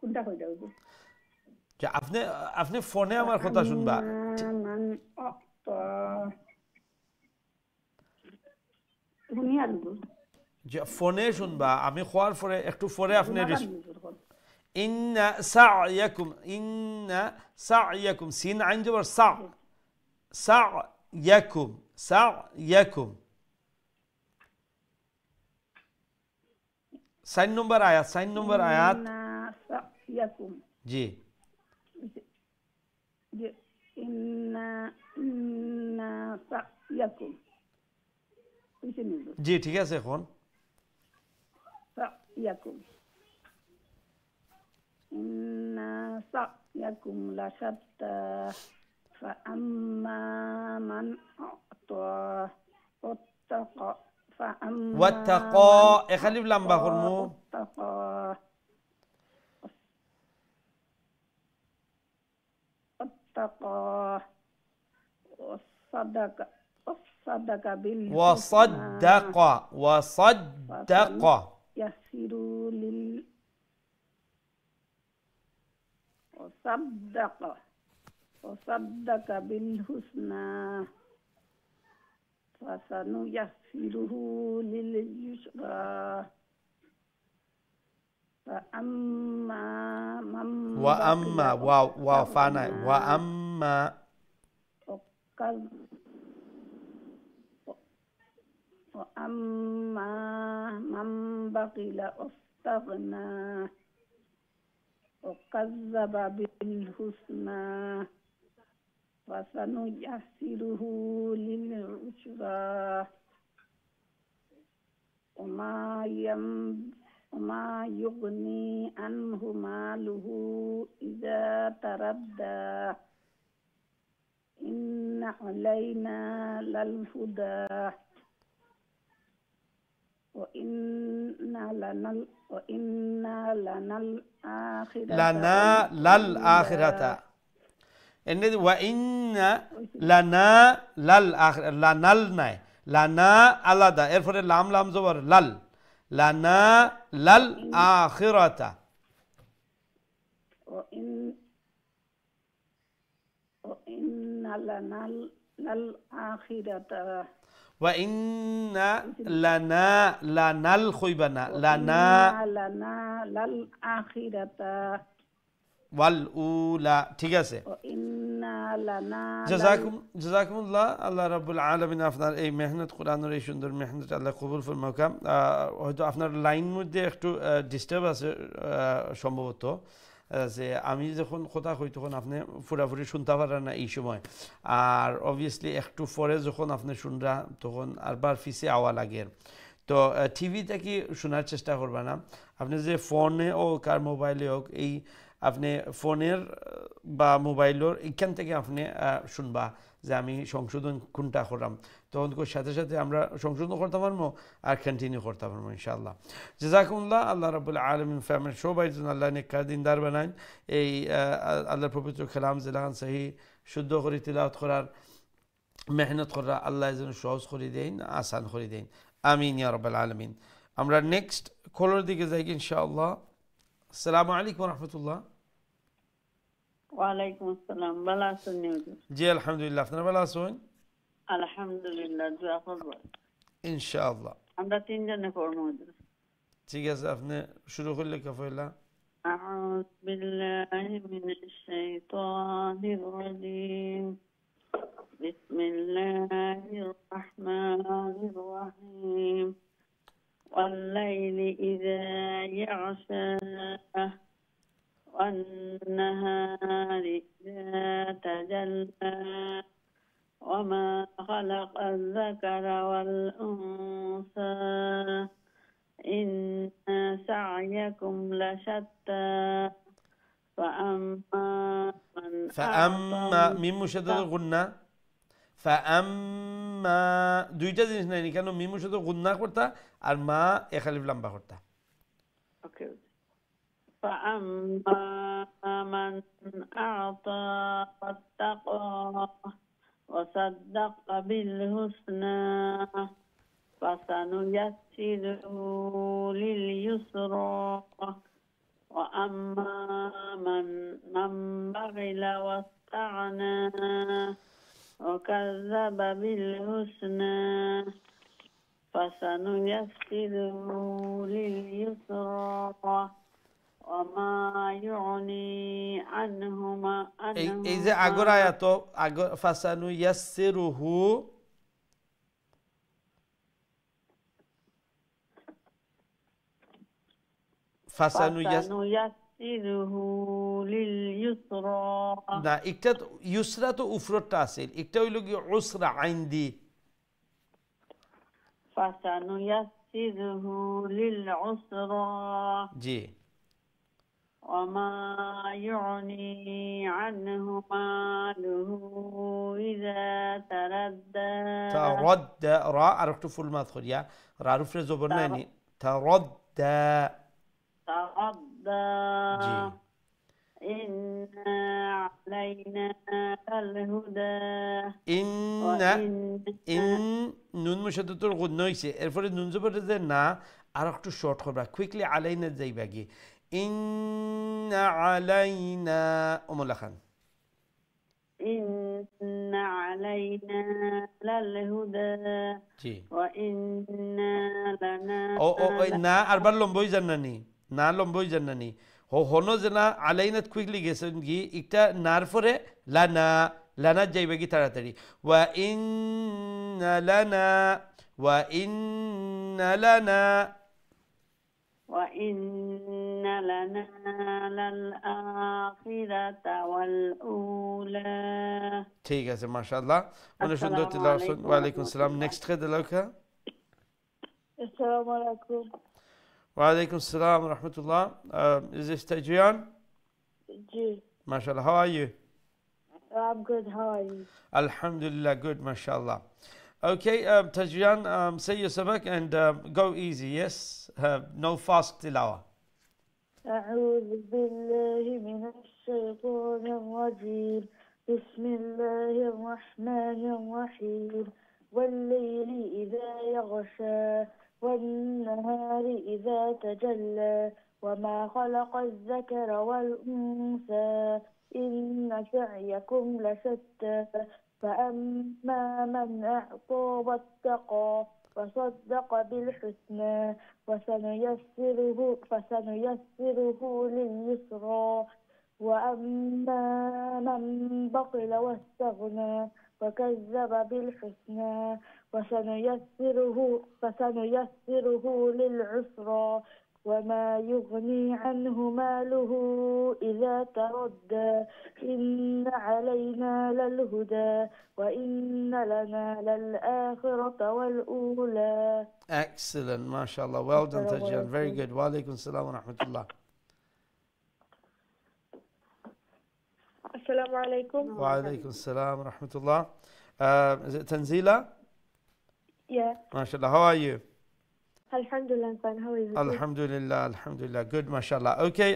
কোনটা কইতা হইব যে আপনি ফোনে আমার কথা শুনবা من أعطى দুনিয়া দিব যে ফোনে শুনবা আমি খোয়ার পরে একটু পরে আপনি ইন্না সা'য়াকুম সিন আইন জবর সা'য়াকুম 4 নম্বর আয়াত সা'য়াকুম জি ইন্না সা'য়াকুম জি ঠিক আছে এখন সা'য়াকুম ইন্না সা'য়াকুম লাশাত্তা ফাআম্মা মান আ'তা ওয়াত্তাকা ফাআম্মা ওয়াত্তাকা এখালিফ লম্বা করমু واتقى وصدق وصدق بالحسنى وصدق فسنيسر وصدق بالحسنى فسنيسره لليسرى فأما من بخل وأما وفانا واستغنى وأما وأما من بخل واستغنى وكذب بالحسنى فسنيسره للعسرى وما يغني عنه ماله إذا تردى إن علينا للهدى وإن لنا الآخرة للآخرة إن وإن لنا للآخرة لنل নাই লানা আলাদা এরপরে লাম লাম জবর লাল লানা লাল আখিরাতা وإن لنا للآخرة وإن لنا لنل خيبنا لنا للآخرة والأولى ঠিক আছে জাযাকুমুল্লাহ আল্লাহ রাব্বুল আলামিন আপনার এই মেহনত কোরআনের এই সুন্দর মেহনত আল্লাহ কবুল ফরমাক হয়তো আপনার লাইন মধ্যে একটু ডিস্টার্ব আছে সম্ভবত যে আমি যখন কথা কই তখন আপনি পুরাপুরি শুনতে পারেন না এই সময় আর অবভিয়াসলি একটু পরে যখন আপনি শুনরা তখন আরবার ফিসে আওয়া লাগে তো টিভি থেকে শোনার চেষ্টা করবা না আপনি যে ফোনে হোক আর মোবাইলে হোক এই আপনি ফোনের বা মোবাইলের এখান থেকে আপনি শুনবা যে আমি সংশোধন কোনটা করলাম তখন সাথে সাথে আমরা সংশোধন করতে পারবো আর কন্টিনিউ করতে পারবো ইনশাআল্লাহ জাযাকুমুল্লাহ আল্লাহ রাব্বুল আলামিন ফ্যামিলি সবাই যেন আল্লাহ নেককার দিনদার বানান এই আল্লাহর পবিত্র কালাম জিলান সহি শুদ্ধ করে তিলাওয়াত করার মেহনত করা আল্লাহ যেন সহজ করে দেন আসান করে দেন আমিন ইয়া রাব্বাল আলামিন আমরা নেক্সট কলার দিকে যাই ইনশাআল্লাহ আসসালামু আলাইকুম ওয়া রাহমাতুল্লাহ ওয়ালাইকুম আসসালাম ভালো আছেন জি আলহামদুলিল্লাহ আপনারা ভালো আছেন আলহামদুলিল্লাহ দোয়া করব ইনশাআল্লাহ আমরা তিনজনে পড়ব ঠিক আছে আপনি শুরু করলে কাফাইলা أعوذ بالله من الشيطان الرجيم بسم الله الرحمن الرحيم والليل إذا يغشى والنهار إذا تجلى وما خلق الذكر والأنثى إن سعيكم لشتى فأما ميم مشدد غنة فأما দুইটা জিনিস নাই কেন মিম মুশাদ্দাদ গুন্না করতা আর মা এক আলিফ লম্বা করতা ওকে فأما من أعطى واتقى وصدق بالحسنى فسنيسره لليسرى وأما من بخل واستغنى وكذب بالحسنى فسنيسره لليسرى وما يغني عنهما এই যে আগর আয়াত আগর ফাসানুয়াসসিরুহু ফাসানুয়াসসিরুহু লিলইউসরা না একটা ইউসরা তো উফরতটা আছে একটা হইল কি উসরা আইন দি ফাসানুয়াসসিরুহু লিলউসরা জি وما يغني عنه ماله إذا تردى تردى را عرفت فول مدخل يا رعرف زبرناني تردى تردى إن علينا الهدى إن وإن নুন মুশাদ্দাতুল গুণ হইছে এরপরে নুন জবরের যে না আর একটু শর্ট করবা কুইকলি আলাইনা যাইবা কি ইন্না আলাইনা ওমলা খান إن علينا للهدى জি وإنا لنا ও ও ওই না আরবার লম্বই জান্নানি না লম্বই জান্নানি হনো যে না আলাইনাত কুইকলি গেছেন কি একটা নার পরে লানা লানা যাইবা কি তাড়াতাড়ি ওয়া ইন্না লানা ওয়া ইন্না লানা وإن لنا للآخرة والأولى ঠিক আছে মাশাআল্লাহ অনেক সুন্দর আসসালামু তিলাওয়াত আলাইকুম ওয়া আলাইকুম সালাম ওয়া নেক্সট কে দিলাকা আসসালামু আলাইকুম। ওয়া আলাইকুম সালাম ওয়া রাহমাতুল্লাহ is this Tajian G, mashallah how are you I'm good. How are you? alhamdulillah good mashallah okay Tajian say your sabak and go easy yes no fast tilawa أعوذ بالله من الشيطان الرجيم. بسم الله الرحمن الرحيم. والليل إذا يغشى والنهار إذا تجلى وما خلق الذكر والأنثى إن سعيكم لشتى فأما من أعطى واتقى وصدق بالحسنى فسنيسره لليسرى وأما من بخل واستغنى وكذب بالحسنى فسنيسره للعسرى وما يغني عنه ماله إذا تردى إن علينا للهدى وإن لنا للآخرة والأولى. excellent mashallah well done Tajian very good wa alaykum salam wa rahmatullah Assalamu alaikum. wa alaykum salam wa rahmatullah is it Tanzila Yeah, mashallah how are you alhamdulillah, I'm fine. How are you? alhamdulillah alhamdulillah good mashallah okay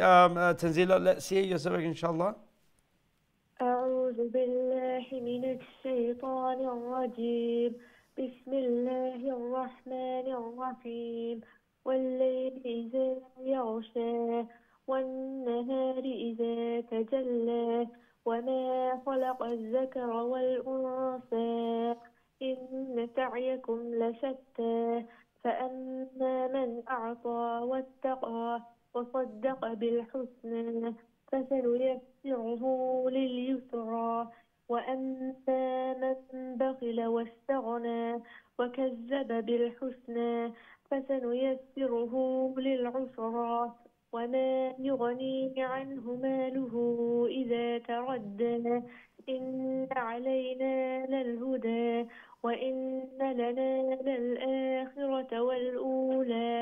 Tanzila let's hear your sabak inshallah أعوذ بالله من الشيطان الرجيم. بسم الله الرحمن الرحيم. والليل إذا يغشى والنهار إذا تجلى وما خلق الذكر والأنثى إن سعيكم لشتى فأما من أعطى واتقى وصدق بالحسنى فسنيسره لليسرى وأما من بخل واستغنى وكذب بالحسنى فسنيسره للعسرى وما يغني عنه ماله إذا تردى إن علينا للهدى وإن لنا للآخرة والأولى.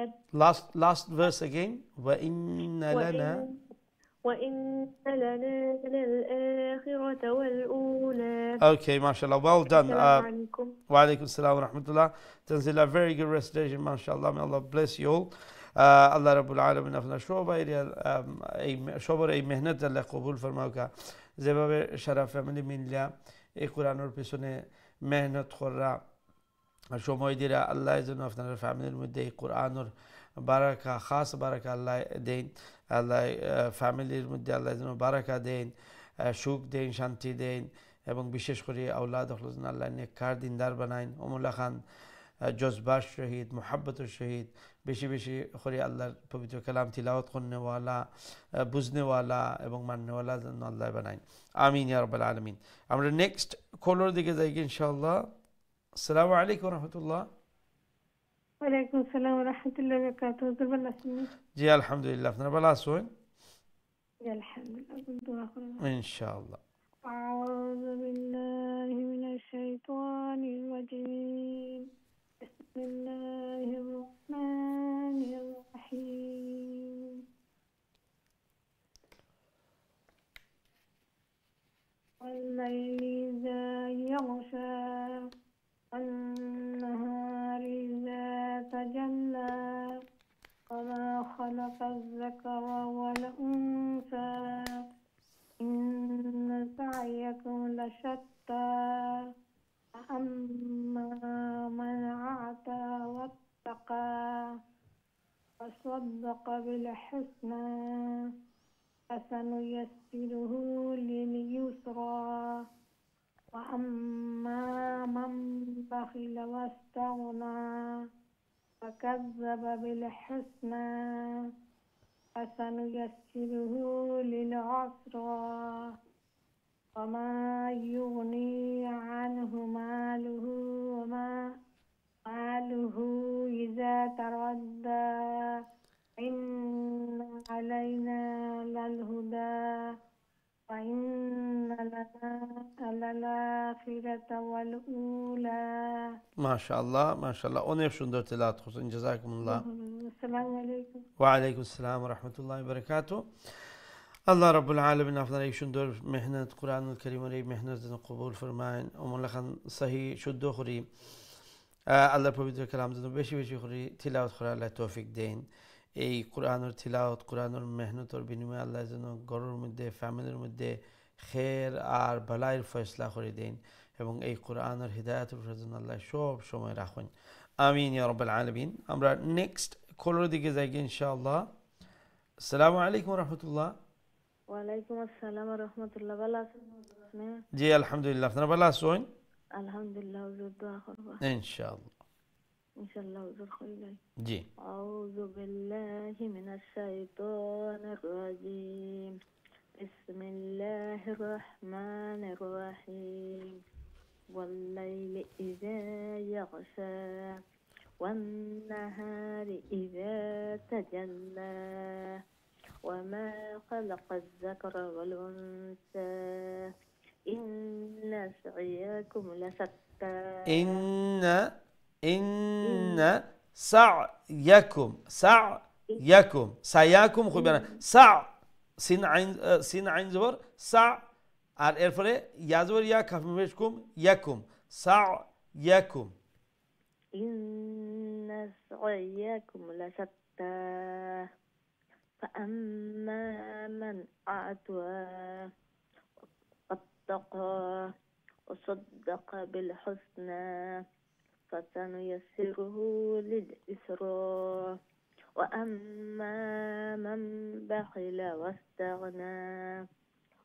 last verse again وإن لنا وإن لنا للآخرة والأولى. okay mashallah well done السلام عليكم. wa alaykum salam wa rahmatullah Tanzila very good recitation mashallah may Allah bless you all আল্লাহ রাব্বুল আলামিন আপনার সবাই এই সবার এই মেহনত আল্লাহ কবুল ফরমাউকা যেভাবে সারা ফ্যামিলি মিলিয়া এই কোরআনের পিছনে মেহনত করা সময় দিরা আল্লাহ যেন আপনার ফ্যামিলির মধ্যে এই কোরআনের বারাকা খাস বারাকা আল্লাহ দেন আল্লাহ ফ্যামিলির মধ্যে আল্লাহ যেন বারাকা দেন সুখ দেন শান্তি দেন এবং বিশেষ করে আওলাদ আল্লাহ নেককার দিনদার বানাইন অমুল্লা খান জজবার শহীদ মোহাব্বতের শহীদ বেশি বেশি করে আল্লাহর পবিত্র কালাম তিলাওয়াত করনেওয়ালা বুঝনেওয়ালা এবং মাননেওয়ালা যেন আল্লাহ বানাইন আমিন ইয়া রাব্বাল আলামিন আমরা নেক্সট কলর দিকে যাই ইনশাআল্লাহ আসসালামু আলাইকুম রহমতুল্লাহ ওয়ালাইকুম আসসালাম ওয়া রাহমাতুল্লাহি ওয়া বারাকাতুহু. হুজুর ভালো আছেন? জি আলহামদুলিল্লাহ আপনারা ভালো আছেন জি আলহামদুলিল্লাহ. দোয়া করুন. ইনশাআল্লাহ أعوذ بالله من الشيطان الرجيم. بسم الله الرحمن الرحيم. والليل إذا يغشى والنهار إذا تجلى وما خلق الذكر والأنثى سعيكم لشتى فأما من أعطى واتقى وصدق بالحسنى فسنيسره لليسرى وأما من بخل واستغنى وكذب بالحسنى فسنيسره للعسرى وما يغني عنه ماله إذا تردى إن علينا للهدى وإن لنا للآخرة والأولى ما شاء الله ما شاء الله অনেক সুন্দর তেলাওয়াত করছেন জাযাকুমুল্লাহ السلام عليكم ওয়া আলাইকুম আসসালাম ওয়া রাহমাতুল্লাহি ওয়া বারাকাতুহু আল্লাহ রাব্বুল আলামিন আপনার এই সুন্দর মেহনত কোরআনুল কারীমের এই মেহনত যেন কবুল ফরমায়েন আমল খান সহি শুদ্ধ করি আল্লাহর পবিত্র কালাম যেন বেশি বেশি করে তিলাওয়াত করার আল্লাহ তৌফিক দেন এই কোরআনের তিলাওয়াত কোরআনের মেহনতের বিনিময়ে আল্লাহ যেন ঘরের মধ্যে ফ্যামিলির মধ্যে খের আর বালাইয়ের ফয়সলা করে দেন এবং এই কোরআনের হিদায়াতের উপর যেন আল্লাহ সব সময় রাখেন আমিন ইয়া রাব্বাল আলামিন আমরা নেক্সট কলের দিকে যাই ইনশাআল্লাহ আসসালামু আলাইকুম ওয়া রাহমাতুল্লাহ ওয়ালাইকুম আসসালাম ওয়া রাহমাতুল্লাহ ভালো আছেন আপনি জি আলহামদুলিল্লাহ আপনারা ভালো আছেন আলহামদুলিল্লাহ হুজুর দোয়া করব ইনশাআল্লাহ ইনশাআল্লাহ হুজুর কইলাই জি আউযু বিল্লাহি মিনাশ শাইতানির রাজীম বিসমিল্লাহির রহমানির রহিম والليل إذا يغشى والنهار إذا تجلى وما خلق الذكر والأنثى إن سعيكم لشتى إن سعيكم سعيكم খুব না সিন আইন জবর সা আর এরপরে ইয়া জবর ইয়া কাফ পেশ কুম ইয়াকুম সায়াকুম إن سعيكم لشتى فأما من أعطى واتقى وصدق بالحسنى فسنيسره لليسرى وأما من بخل واستغنى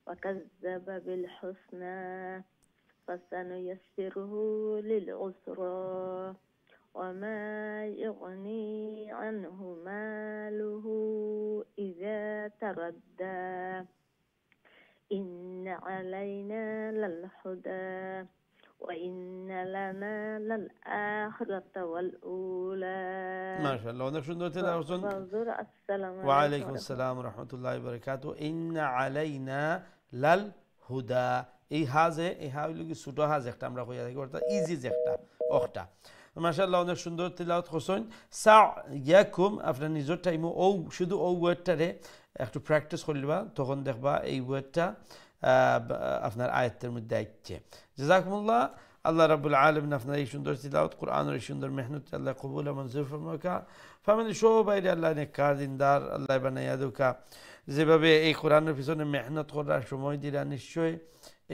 وكذب بالحسنى فسنيسره للعسرى وما يغني عنه ماله إذا تردى إن علينا للهدى وإن لنا للآخرة والأولى ما شاء الله অনেক সুন্দর তেলাওয়াত السلام عليكم ওয়ালাইকুম আসসালাম ওয়া রাহমাতুল্লাহি ওয়া বারাকাতুহু ইন্না আলাইনা লাল হুদা এই হাজে এই হাউলি ছোট হাজ একটা আমরা কইয়া থাকি অর্থাৎ ইজি যে একটা অখটা মাশাআল্লাহ অনেক সুন্দর তেলাওয়াত করছেন সায়াকুম আপনার নিজের টাইমে ও শুধু ও ওয়ার্ডটারে একটু প্র্যাকটিস করলিবা তখন দেখবা এই ওয়ার্ডটা আপনার আয়াতের মধ্যে আসছে জাযাকুমুল্লাহ আল্লাহ রাব্বুল আলামিন আপনার এই সুন্দর তিলাওয়াত কোরআনের এই সুন্দর মেহনত আল্লাহ কবুল ও মঞ্জুর ফরমাকা ফ্যামিলি সবাই আল্লাহ নেককার দিনদার আল্লাহ বানাইয়া দুকা যেভাবে এই কোরআনের পিছনে মেহনত করার সময় দিলা নিশ্চয়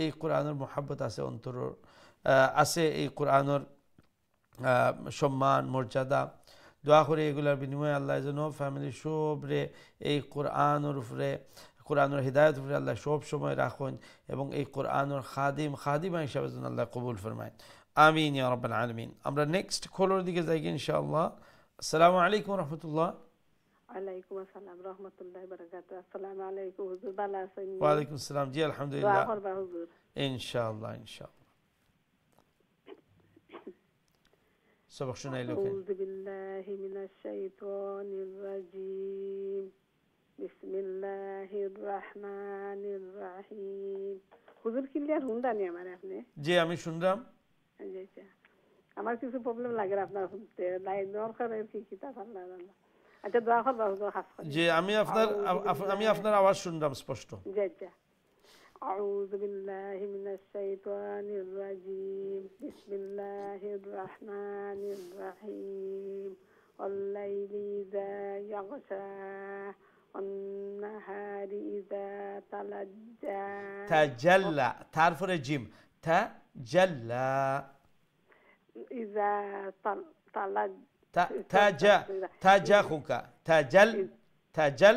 এই কোরআনের মহব্বত আছে অন্তর আছে এই কোরআনের সম্মান মর্যাদা দোয়া করে এগুলার বিনিময়ে আল্লাহ যেন ফ্যামিলি সবরে এই কোরআনের উপরে কোরআনের হিদায়ত উপরে আল্লাহ সব সময় রাখুন এবং এই কোরআনের খাদিমা হিসাবে যেন আল্লাহ কবুল ফরমায় আমিন ইয়া রাব্বাল আলামিন আমরা নেক্সট কলের দিকে যাই ইনশাআল্লাহ আসসালামু আলাইকুম ওয়া রাহমাতুল্লাহ ওয়ালাইকুম আসসালাম রহমতুল্লাহি বারাকাতুহু আসসালামু আলাইকুম হুজুর ভালো আছেন ওয়া আলাইকুম আসসালাম জি আলহামদুলিল্লাহ দোয়া করবা হুজুর ইনশাআল্লাহ সবক শোনাইলো أعوذ بالله من الشيطان الرجيم بسم الله الرحمن الرحيم হুজুর ক্লিয়ার হুন্দানি আমার আপনি জি আমি শুনলাম আচ্ছা আমার কিছু প্রবলেম লাগে আপনার শুনতে লাইন দরকার কি কিতাব আল্লাহ আচ্ছা দোয়া করবা হুজুর খাস করে জি আমি আপনার আওয়াজ শুনলাম স্পষ্ট জি আচ্ছা أعوذ بالله من الشيطان الرجيم بسم الله الرحمن الرحيم والليل إذا يغشى والنهار إذا تلجى তাজাল্লা তারপরে জিম তাজাল্লা إذا تلجى তাজা খুকা তাজাল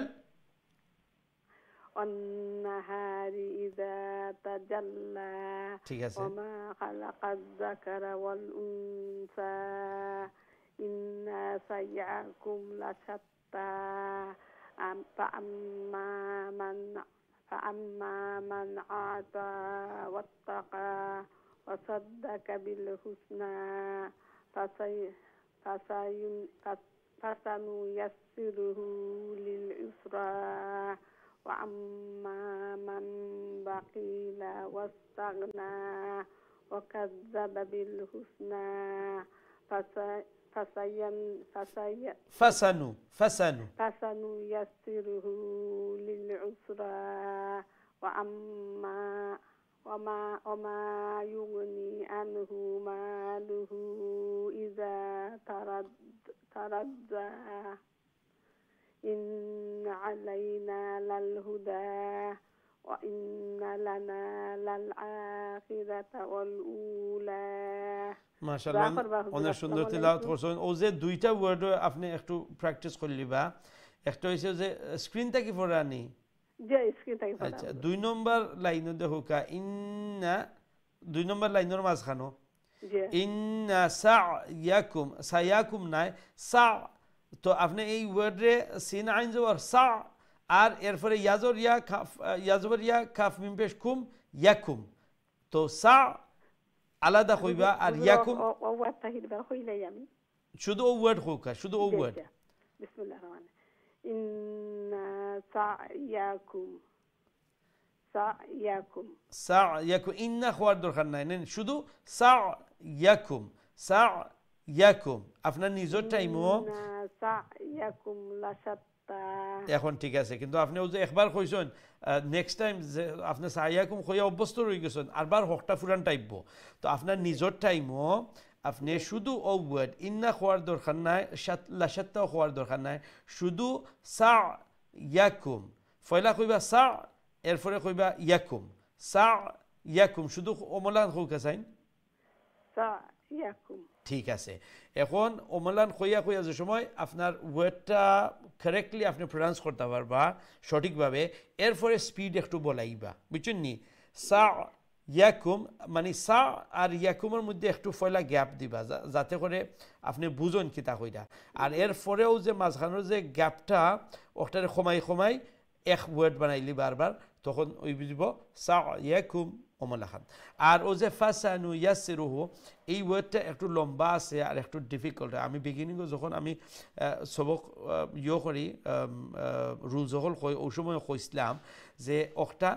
والنهار إذا تجلى ঠিক আছে وما خلق الذكر والأنثى إن سعيكم لشتى فأما من أعطى واتقى وصدق بالحسنى فسنيسره لليسرى وأما من بخيل واستغنى وكذب بالحسنى فسنيسره للعسرى وما يغني عنه ماله إذا تردى إن علينا للهدى وإن لنا للآخرة والأولى মাশাআল্লাহ অনেক সুন্দর তিলাওয়াত করছেন ও যে দুইটা ওয়ার্ড আপনি একটু প্র্যাকটিস করলিবা একটা হইছে যে স্ক্রিনটা কি পড়ানি যে স্ক্রিনটা কি পড়া আচ্ছা দুই নম্বর লাইনে দেখো কা ইন্না দুই নম্বর লাইনের মাঝখানো ইন্না সায়াকুম নাই সা তো আপনি এই ওয়ার্ডে সিন আইন জবর সা আর এরপরে ইয়াজবর ইয়া কাফ মিম পেশ কুম ইয়াকুম তো সা আলাদা কইবা আর ইয়াকুম ও ওয়ার্ডটা হিলবা কইলাই আমি শুধু ও ওয়ার্ড হোকা শুধু ও ওয়ার্ড বিসমিল্লাহির রহমানির ইন্না সায়াকুম ইন্না খোয়ার দরকার নাই শুধু সায়াকুম আপনার নিজের টাইমও এখন ঠিক আছে কিন্তু আপনি যে একবার কইছেন নেক্সট টাইম যে আপনি সায়াকুম কইয়া অভ্যস্ত রয়ে গেছেন আরবার হকটা ফুরান টাইপব তো আপনার নিজের টাইমও আপনি শুধু ও ওয়ার্ড ইন্না খোয়ার দরকার নাই লাসাত্তাও খোয়ার দরকার নাই শুধু সায়াকুম ফয়লা কইবা সা এরপরে কইবা ইয়াকুম ইয়াকুম শুধু ওমলান কইকা চাইন ইয়াকুম ঠিক আছে এখন ওমলান কইয়া যে সময় আপনার ওয়ার্ডটা কারেক্টলি আপনি প্রনাউন্স করতে পারবা সঠিকভাবে এরপরে স্পিড একটু বলাইবা বুঝছেন নি সা ইয়াকুম মানে সা আর ইয়াকুমের মধ্যে একটু ফয়লা গ্যাপ দিবা যাতে করে আপনি বুঝুন কিতা কইরা আর এরপরেও যে মাঝখানের যে গ্যাপটা ওটারে কমাই এক ওয়ার্ড বানাইলি বারবার তখন ওই বুঝব সায়াকুম ওমলাখান আর ও যে ফাসানু ইয়াসিরুহু এই ওয়ার্ডটা একটু লম্বা আছে আর একটু ডিফিকাল্ট আমি বিগিনিংও যখন আমি সবক করি রুল যখন কই ওই সময় কইছিলাম যে একটা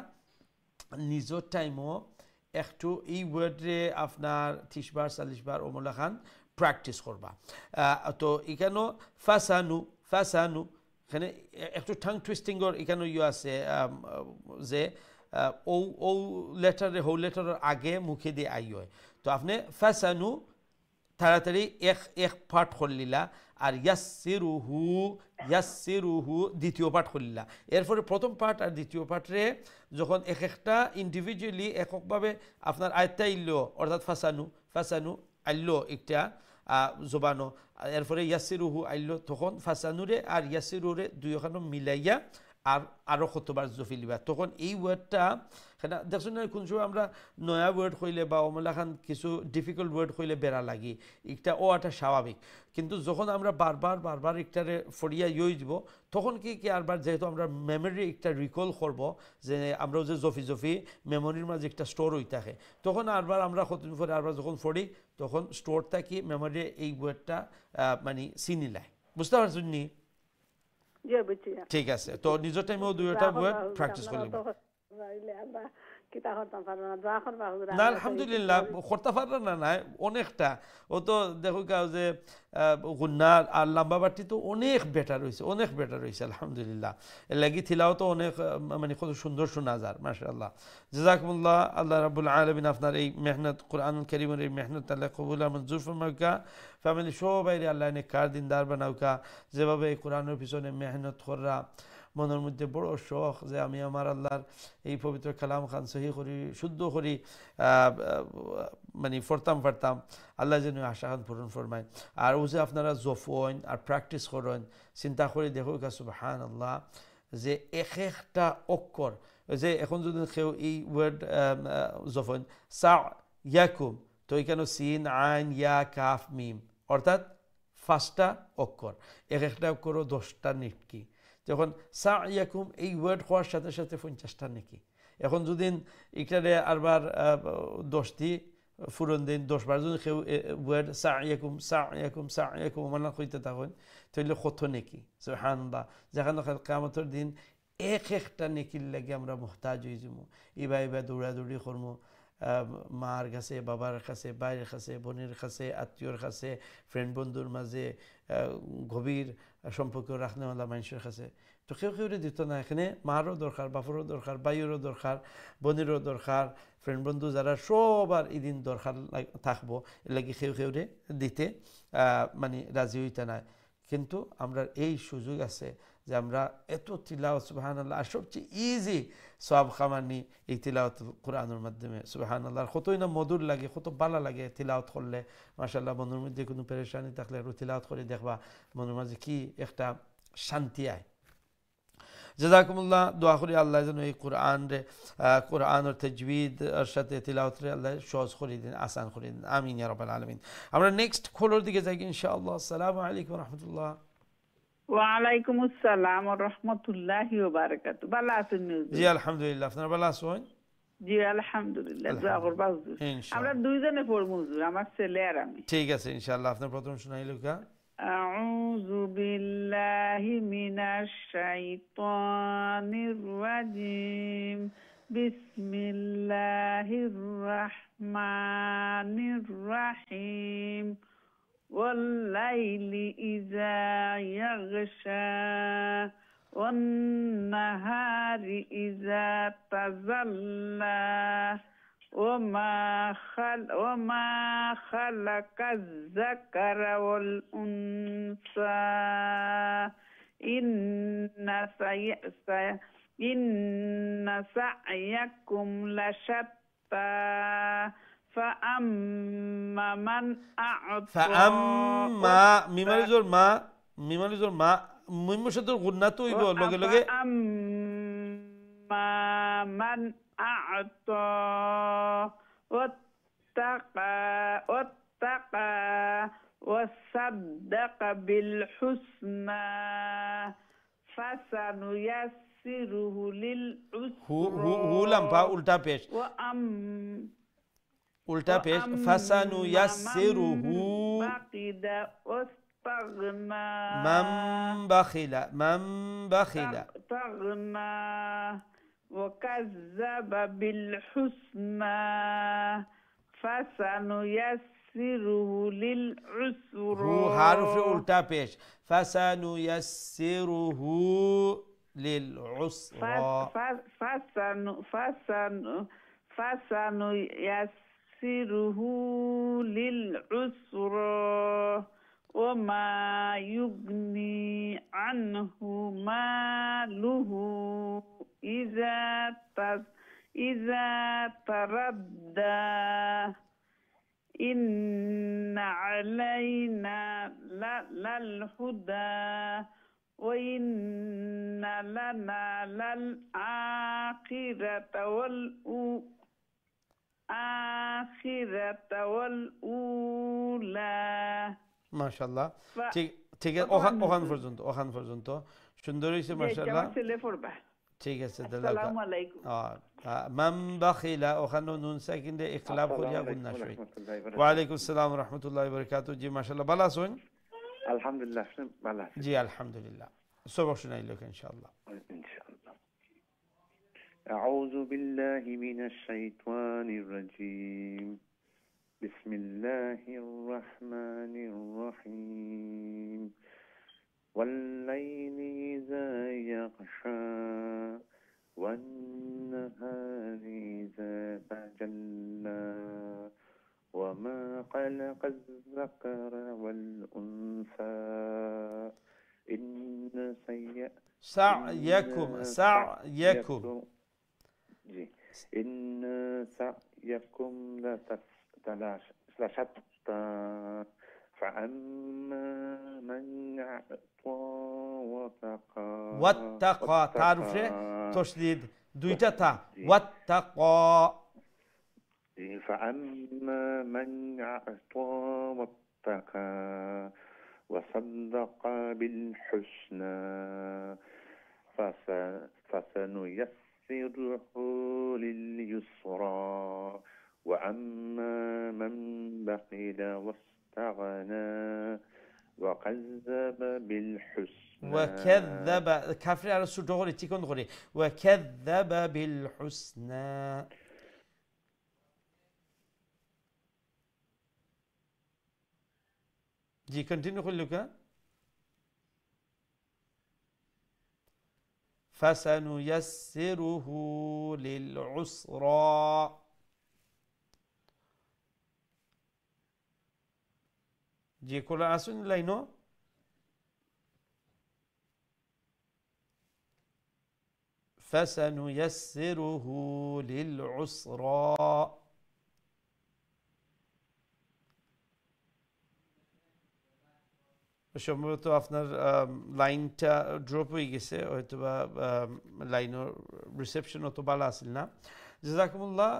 নিজের টাইমও একটু এই ওয়ার্ডে আপনার 30 বার 40 বার ওমলাখান প্র্যাকটিস করবা তো এখানেও ফাসানু এখানে একটু টাং টুইস্টিংয়ের এখানে আছে যে ও লেটারে হৌ লেটারের আগে মুখে দিয়ে আই হয় তো আপনি ফাসানু তাড়াতাড়ি এক পাঠ করলিলা আর ইয়াসিরুহু দ্বিতীয় পাঠ করলিলা এরপরে প্রথম পাঠ আর দ্বিতীয় পাঠে যখন একটা ইন্ডিভিজুয়ালি এককভাবে আপনার আয়ত্তা ইল্লো অর্থাৎ ফাসানু আইল্লো একটা জবানো এরপরে ইয়াসিরুহু আইল্লো তখন ফাসানুরে আর ইয়াসিরুরে দুইখানো মিলাইয়া আর আরও কতবার জফিলিবা তখন এই ওয়ার্ডটা দেখুন না কোন সময় আমরা নয়া ওয়ার্ড কইলে বা অমলাখান কিছু ডিফিকাল্ট ওয়ার্ড কইলে বেড়া লাগি একটা একটা স্বাভাবিক কিন্তু যখন আমরা বারবার একটারে ফরিয়া দিব তখন কি আরবার যেহেতু আমরা মেমোরি একটা রিকল করব যে আমরা যে জফি মেমোরির মাঝে একটা স্টোর হয়ে থাকে তখন আরবার আমরা কতদিন পরে আরবার যখন ফড়ি তখন স্টোরটা কি মেমোরি এই ওয়ার্ডটা মানে চিনি লাই বুঝতে পারছেন নি ঠিক আছে তো নিজের টাইমেও দুইটা ওয়ার্ড প্র্যাকটিস করলাম না আলহামদুলিল্লাহ করতে পারলাম না অনেকটা ও তো দেখো যে গুন্নার আর লম্বা বাটি তো অনেক বেটার হয়েছে আলহামদুলিল্লাহ এর লাগি থিলাও তো অনেক মানে কত সুন্দর শোনা যায় মাশাআল্লাহ জাযাকুমুল্লাহ আল্লাহ রাব্বুল আলামিন আপনার এই মেহনত কুরআনুল কারীমের এই মেহনত আল্লাহ কবুল আর মঞ্জুর ফরমাউকা ফ্যামিলি সবাই আল্লাহ নেককার দিনদার বানাউকা যেভাবে এই কোরআনের পিছনে মেহনত করা মনের মধ্যে বড় শখ যে আমি আমার আল্লাহর এই পবিত্র কালাম খান সহি করি শুদ্ধ করি মানে ফরতাম আল্লাহ যেন আশা খান পূরণ ফরমায় আর ও যে আপনারা জফন আর প্র্যাকটিস করেন চিন্তা করে দেখো সুবহানাল্লাহ যে এক একটা অক্ষর যে এখন যদি কেউ এই ওয়ার্ড জফন সা ইয়াকুম তো এখানে সিন আইন ইয়া কাফ মিম অর্থাৎ 5টা অক্ষর এক একটা অক্ষরও 10টা নিটকি যখন সা ইয়াকুম এই ওয়ার্ড হওয়ার সাথে সাথে 50টা নাকি এখন যদি এখানে আরবার 10টি ফুরন দিন 10 বার যদি কেউ ওয়ার্ড সা ইয়াকুম মানা কইতে থাকেন তাহলে কত নাকি সুবহানাল্লাহ যেখানে কিয়ামতের দিন এক একটা নেকির লাগে আমরা মুহতাজ হয়ে যাবো এবার দৌড়াদৌড়ি করবো মার কাছে বাবার কাছে ভাইয়ের কাছে বোনের কাছে আত্মীয়র কাছে ফ্রেন্ড বন্ধুর মাঝে গভীর সম্পর্ক রাখনেওয়ালা মানুষের কাছে তো কেউ দিত না এখানে মারও দরকার বাপরও দরকার ভাইয়েরও দরকার বোনেরও দরকার ফ্রেন্ড বন্ধু যারা সবার এই দিন দরকার থাকবো এর লাগে কেউরে দিতে মানে রাজি হইতে নাই কিন্তু আমরা এই সুযোগ আছে যে আমরা এত তিলাওয়াত সুবহানাল্লাহ আর সবচেয়ে ইজি সওয়াব কামানি এই তিলাওয়াত কোরআনের মাধ্যমে সুবহানাল্লাহ কতই না মধুর লাগে কত ভালো লাগে তিলাওয়াত করলে মাশাআল্লাহ মনের মধ্যে কোনো পেরেশানি থাকলে একটু তিলাওয়াত করে দেখবা মনের মাঝে কি একটা শান্তি আয় জাযাকুমুল্লাহ দোয়া করি আল্লাহ যেন এই কোরআনের তাজবিদ এর সাথে তিলাওয়াত আল্লাহ সহজ করে দিন আসান করে দিন আমিন ইয়া রাব্বাল আলামিন আমরা নেক্সট কলার দিকে যাই ইনশাআল্লাহ আসসালামু আলাইকুম ওয়া রাহমাতুল্লাহ ওয়ালাইকুম আসসালাম ওয়া রাহমাতুল্লাহি ওয়া বারাকাতুহু ভালো আছেন জি আলহামদুলিল্লাহ আপনারা ভালো আছেন জি আলহামদুলিল্লাহ দোয়া করবা হুজুর আমরা দুইজনে পড়ব হুজুর আমার ছেলে আর আমি ঠিক আছে ইনশাআল্লাহ আপনার প্রথম শোনাইলো কা আউযু বিল্লাহি মিনাশ শাইতানির রাজিম বিসমিল্লাহির রাহমানির রাহিম والليل إذا يغشى والنهار إذا تجلى وما خلق الذكر والأنثى إن سعيكم لشتى فأما من أعطى فأما ميماليزور ما মিমশাদুর গুন্নাত হইব লগে লগে فأما من أعطى واتقى وصدق بالحسنى فسنيسره للعسرى هو لمبا উল্টা পেশ উল্টা পেশ ফাসানুয়াসসিরুহু من بخل تغنى وكذب بالحسنى فسنيسره للعسرى هو حرف উল্টা পেশ فسنيسره للعسرى فسنيسره للعسرى وما يغني عنه ماله إذا تردى إن علينا للهدى وإن لنا للآخرة والأولى মাশাআল্লাহ ঠিক আছে ওখান পর্যন্ত সুন্দর হইছে মাশাআল্লাহ ঠিক আছে আসসালামু আলাইকুম মান বাখিলা ওখানে নুন সাকিন দে ইখলাব করিয়া গুন্না শুই ওয়া আলাইকুম আসসালাম ওয়া রাহমাতুল্লাহি ওয়া বারাকাতুহু জি মাশাআল্লাহ ভালো আছেন আলহামদুলিল্লাহ ভালো আছি জি আলহামদুলিল্লাহ সবক শুনাইলো ইনশাআল্লাহ ইনশাআল্লাহ আউযু বিল্লাহি মিনাশ শাইতানির রাজীম بسم الله الرحمن الرحيم والليل إذا يغشى والنهار إذا تجلى وما خلق الذكر الذكر والأنثى إن سعيكم سعيكم جي إن سعيكم لشتى فأما من أعطى واتقى تعرف تشديد দুইটা তা واتقى فأما من أعطى واتقى وصدق بالحسنى فسنيسره لليسرى وأما من بخل واستغنى وكذب بالحسنى وكذب كافر على السجور تيكون غري وكذب بالحسنى جي continue كلك فسنيسره للعسرى جي كل اسن লাইনো فسنيسره للعسرى সম্ভবত আপনার লাইনটা ড্রপ হয়ে গেছে হয়তো বা লাইনের রিসেপশন অত ভালো আসল না জাযাকুমুল্লাহ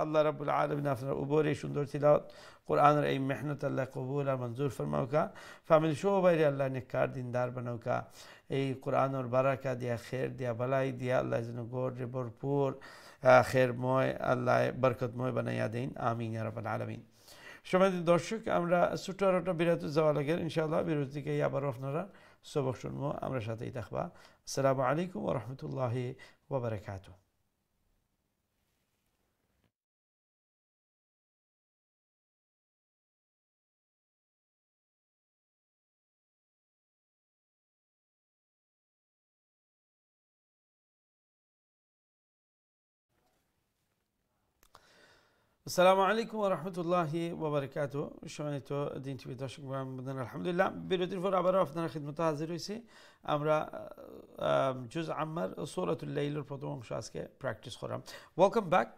আল্লাহ রাব্বুল আলামিন আপনার উপরে সুন্দর তিলাওয়াত কোরআনের এই মেহনত আল্লাহ কবুল আর মঞ্জুর ফরমাউকা ফ্যামিলি সবাই আল্লাহ নেককার দিনদার বানাউকা এই কোরআনের বারাকা দিয়া খের দিয়া বালাই দিয়া আল্লাহ যেন গড়ে ভরপুর খেরময় আল্লাহ বরকতময় বানাইয়া দেন আমিন ইয়া রাব্বাল আলামিন সম্মানিত দর্শক আমরা ছোট্ট একটা বিরতি যাওয়া লাগে ইনশাআল্লাহ বিরতি থেকে আবার আপনারা সবক শুনবো আমরা সাথেই থাকবা আসসালামু আলাইকুম ওয়া রাহমাতুল্লাহি ওয়া বারাকাতুহু আসসালামু আলাইকুম ওয়া রাহমাতুল্লাহি ওয়া বারাকাতুহু সম্মানিত দিন টিভি দর্শক বন্ধুরা আলহামদুলিল্লাহ বিরতির পর আবারও আপনাদের খিদমতে হাজির হয়েছি আমরা জুজ আম্মার সূরাতুল লাইলের প্রথম অংশ আজকে প্র্যাকটিস করলাম welcome back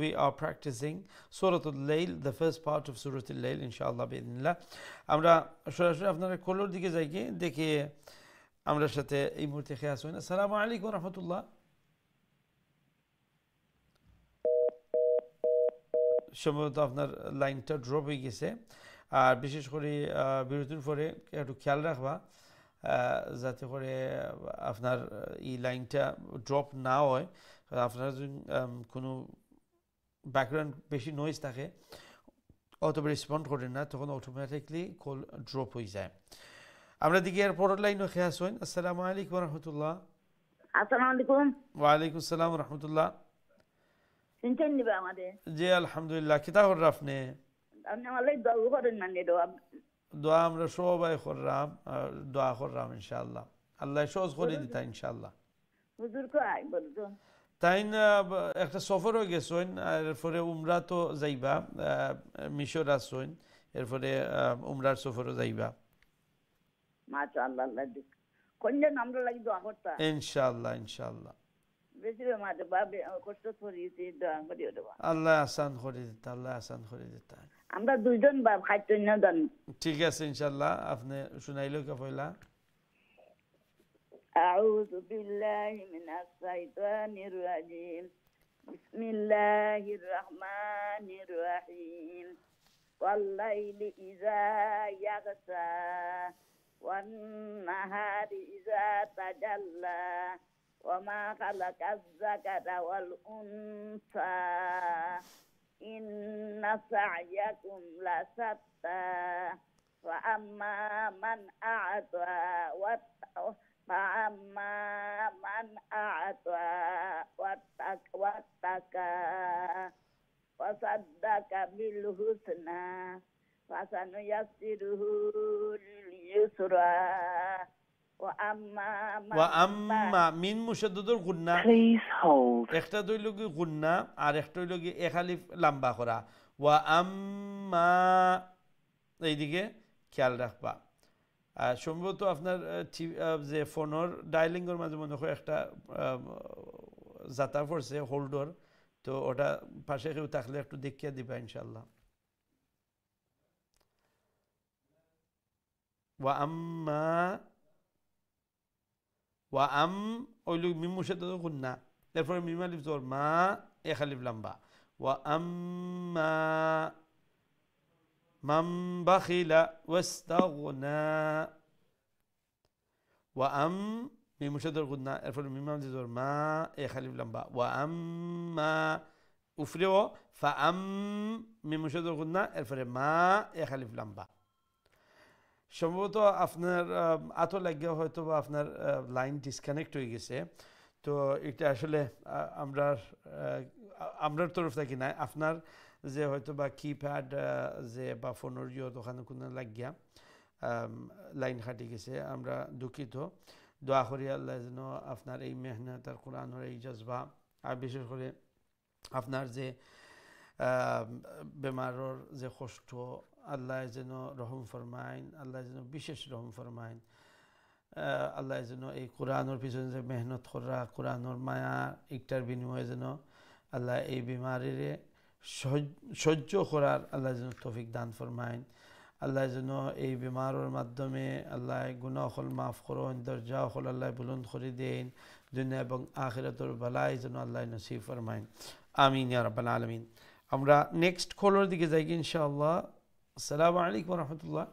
we are practising সূরাতুল লাইল দ্য ফার্স্ট পার্ট অফ সূরাতুল লাইল ইনশাআল্লাহ বিইذنিল্লাহ আমরা সরাসরি আপনাদের কলর দিকে যাই কি দেখি আমরা সাথে এই মুহূর্তে খেয়াল হই আসসালামু আলাইকুম ওয়া রাহমাতুল্লাহ সম্ভবত আপনার লাইনটা ড্রপ হয়ে গেছে আর বিশেষ করে বিরতির পরে একটু খেয়াল রাখবা যাতে করে আপনার এই লাইনটা ড্রপ না হয় আপনারা যদি কোনো ব্যাকগ্রাউন্ড বেশি নয়েজ থাকে অতটা রেসপন্ড করেন না তখন অটোমেটিকলি কল ড্রপ হয়ে যায় আমরা দিকে এর পরের লাইনও খেয়াল হইন আসসালামু আলাইকুম রাহমাতুল্লাহ আসসালামু আলাইকুম ওয়া আলাইকুম আসসালাম রাহমাতুল্লাহ চিনছেন নিবে আমাদের জি আলহামদুলিল্লাহ কিতা করেন আপনি আপনি আমাদের দোয়া করেন মানে দোয়া আমরা সবাই করলাম দোয়া করলাম ইনশাআল্লাহ আল্লাহ সহজ করে দিতা ইনশাআল্লাহ হুজুর কই বলতো তাই একটা সফর হয়ে গেছেন এরপরে উমরা তো যাইবা মিশর আসছেন এরপরে উমরার সফরও যাইবা মাশাআল্লাহ আল্লাহ দিক কোনটা আমরা লাগি দোয়া করতা ইনশাআল্লাহ ইনশাআল্লাহ বেশি মাঝে বাবে কষ্ট করিছি দোয়া করিও দেবা আল্লাহ আসান করে দিতা আল্লাহ আসান করে দিতা আমরা দুইজন বাপ খাইতেন না জান ঠিক আছে ইনশাআল্লাহ আপনি শুনাইলো কে পয়লা আউযু বিল্লাহি মিনাশ শাইতানির রাজিম বিসমিল্লাহির রহমানির রহিম ওয়াল্লাইলি ইযা ইয়াগসা ওয়ান নাহারি ইযা তাজাল্লা وما خلق الذكر والأنثى إن سعيكم لشتى فأما من أعطى واتقى وصدق بالحسنى فسنيسره لليسرى وأما من مشدد الغنة একটা দইল কি গুন্না আর একটা হইল কি এক আলিফ লম্বা করা ওয়া আম্মা এইদিকে খেয়াল রাখবা। আর সম্ভবত আপনার যে ফোনের ডায়ালিংয়ের মাঝে মনে হয় একটা জাতা পড়ছে হোল্ডর, তো ওটা পাশে কেউ থাকলে একটু দেখিয়ে দিবা ইনশাল্লাহ। ওয়া আম ওইলু মিম মুশাদ্দাদ গুন্না, এরপরে মিম আলিফ জবর মা, এক আলিফ লম্বা। ওয়া আম্মা মান বাখিলা ওয়াস্তাগনা। ওয়া আম মিম মুশাদ্দাদ গুন্না, এরপরে মিম আলিফ জবর মা, এক আলিফ লম্বা। ওয়া আম্মা উফরেও ফা আম মিম মুশাদ্দাদ গুন্না, এরপরে মা, এক আলিফ লম্বা। সম্ভবত আপনার আতো লাগিয়ে হয়তো বা আপনার লাইন ডিসকানেক্ট হয়ে গেছে, তো এটা আসলে আমরার তরফ থেকে নাই, আপনার যে হয়তো বা কিপ্যাড যে বা ফোনের ওখানে কোনো লাগিয়া লাইন খাটি গেছে, আমরা দুঃখিত। দোয়া করি আল্লাহ যেন আপনার এই মেহনত আর কোরআনের এই জজবা, আর বিশেষ করে আপনার যে বেমারর যে কষ্ট, আল্লাহ যেন রহম ফরমাইন, আল্লাহ যেন বিশেষ রহম ফরমাইন। আল্লাহ যেন এই কোরআনের পিছনে যে মেহনত করা, কোরআনের মায়া একটার বিনিময়ে যেন আল্লাহ এই বিমারির সহ্য করার আল্লাহ যেন তৌফিক দান ফরমাইন। আল্লাহ যেন এই বিমারের মাধ্যমে আল্লাহ গুনাহ হল মাফ করুন, দরজা হল আল্লাহ বুলন্দ করে দেন, দুনিয়া এবং আখিরাতের বালাই যেন আল্লাহ নসিব ফরমাইন। আমিন ইয়া রাব্বাল আলামিন। আমরা নেক্সট কলের দিকে যাই ইনশাআল্লাহ। আসসালামু আলাইকুম ওয়া রাহমাতুল্লাহ।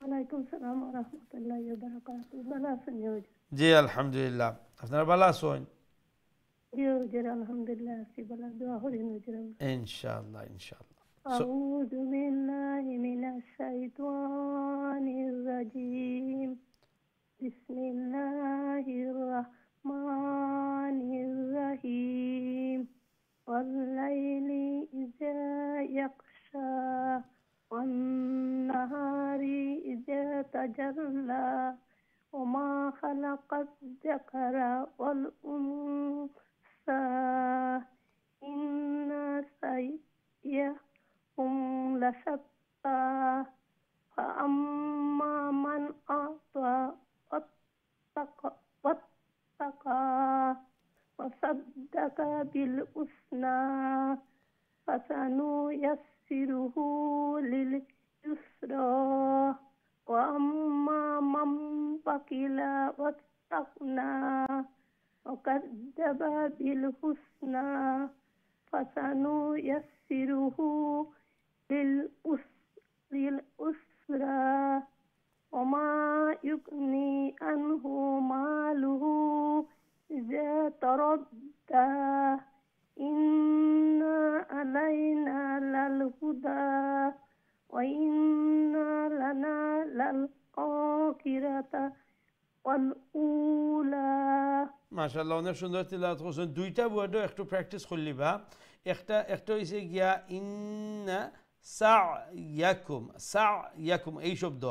ওয়ালাইকুম সালাম ওয়া রাহমাতুল্লাহি ওয়া বারাকাতুহু। ভালো আছেন হুজুর? জি আলহামদুলিল্লাহ, আপনারা ভালো আছেন? জি হুজুর আলহামদুলিল্লাহ আছি ভালো, দোয়া করেন হুজুর। ইনশাআল্লাহ ইনশাআল্লাহ। আউযু বিল্লাহি মিনাশ শাইতানির রাজীম। বিসমিল্লাহির রাহমানির রাহিম। والليل إذا يغشى والنهار إذا تجلى وما خلق الذكر والأنثى إن سعيكم لشتى فأما من أعطى واتقى وصدق بالحسنى فسنيسره لليسرى وأما من بخل واستغنى وكذب بالحسنى فسنيسره للعسرى وما يغني عنه ماله إذا تردى إن علينا للهدى وإن لنا للآخرة والأولى। মাশাআল্লাহ, অনেক সুন্দর তিলাওয়াত করছেন। দুইটা ওয়ার্ডও একটু প্র্যাকটিস করলিবা। একটা হইছে গিয়া ইন্না সা'য়াকুম, সা'য়াকুম এই শব্দ।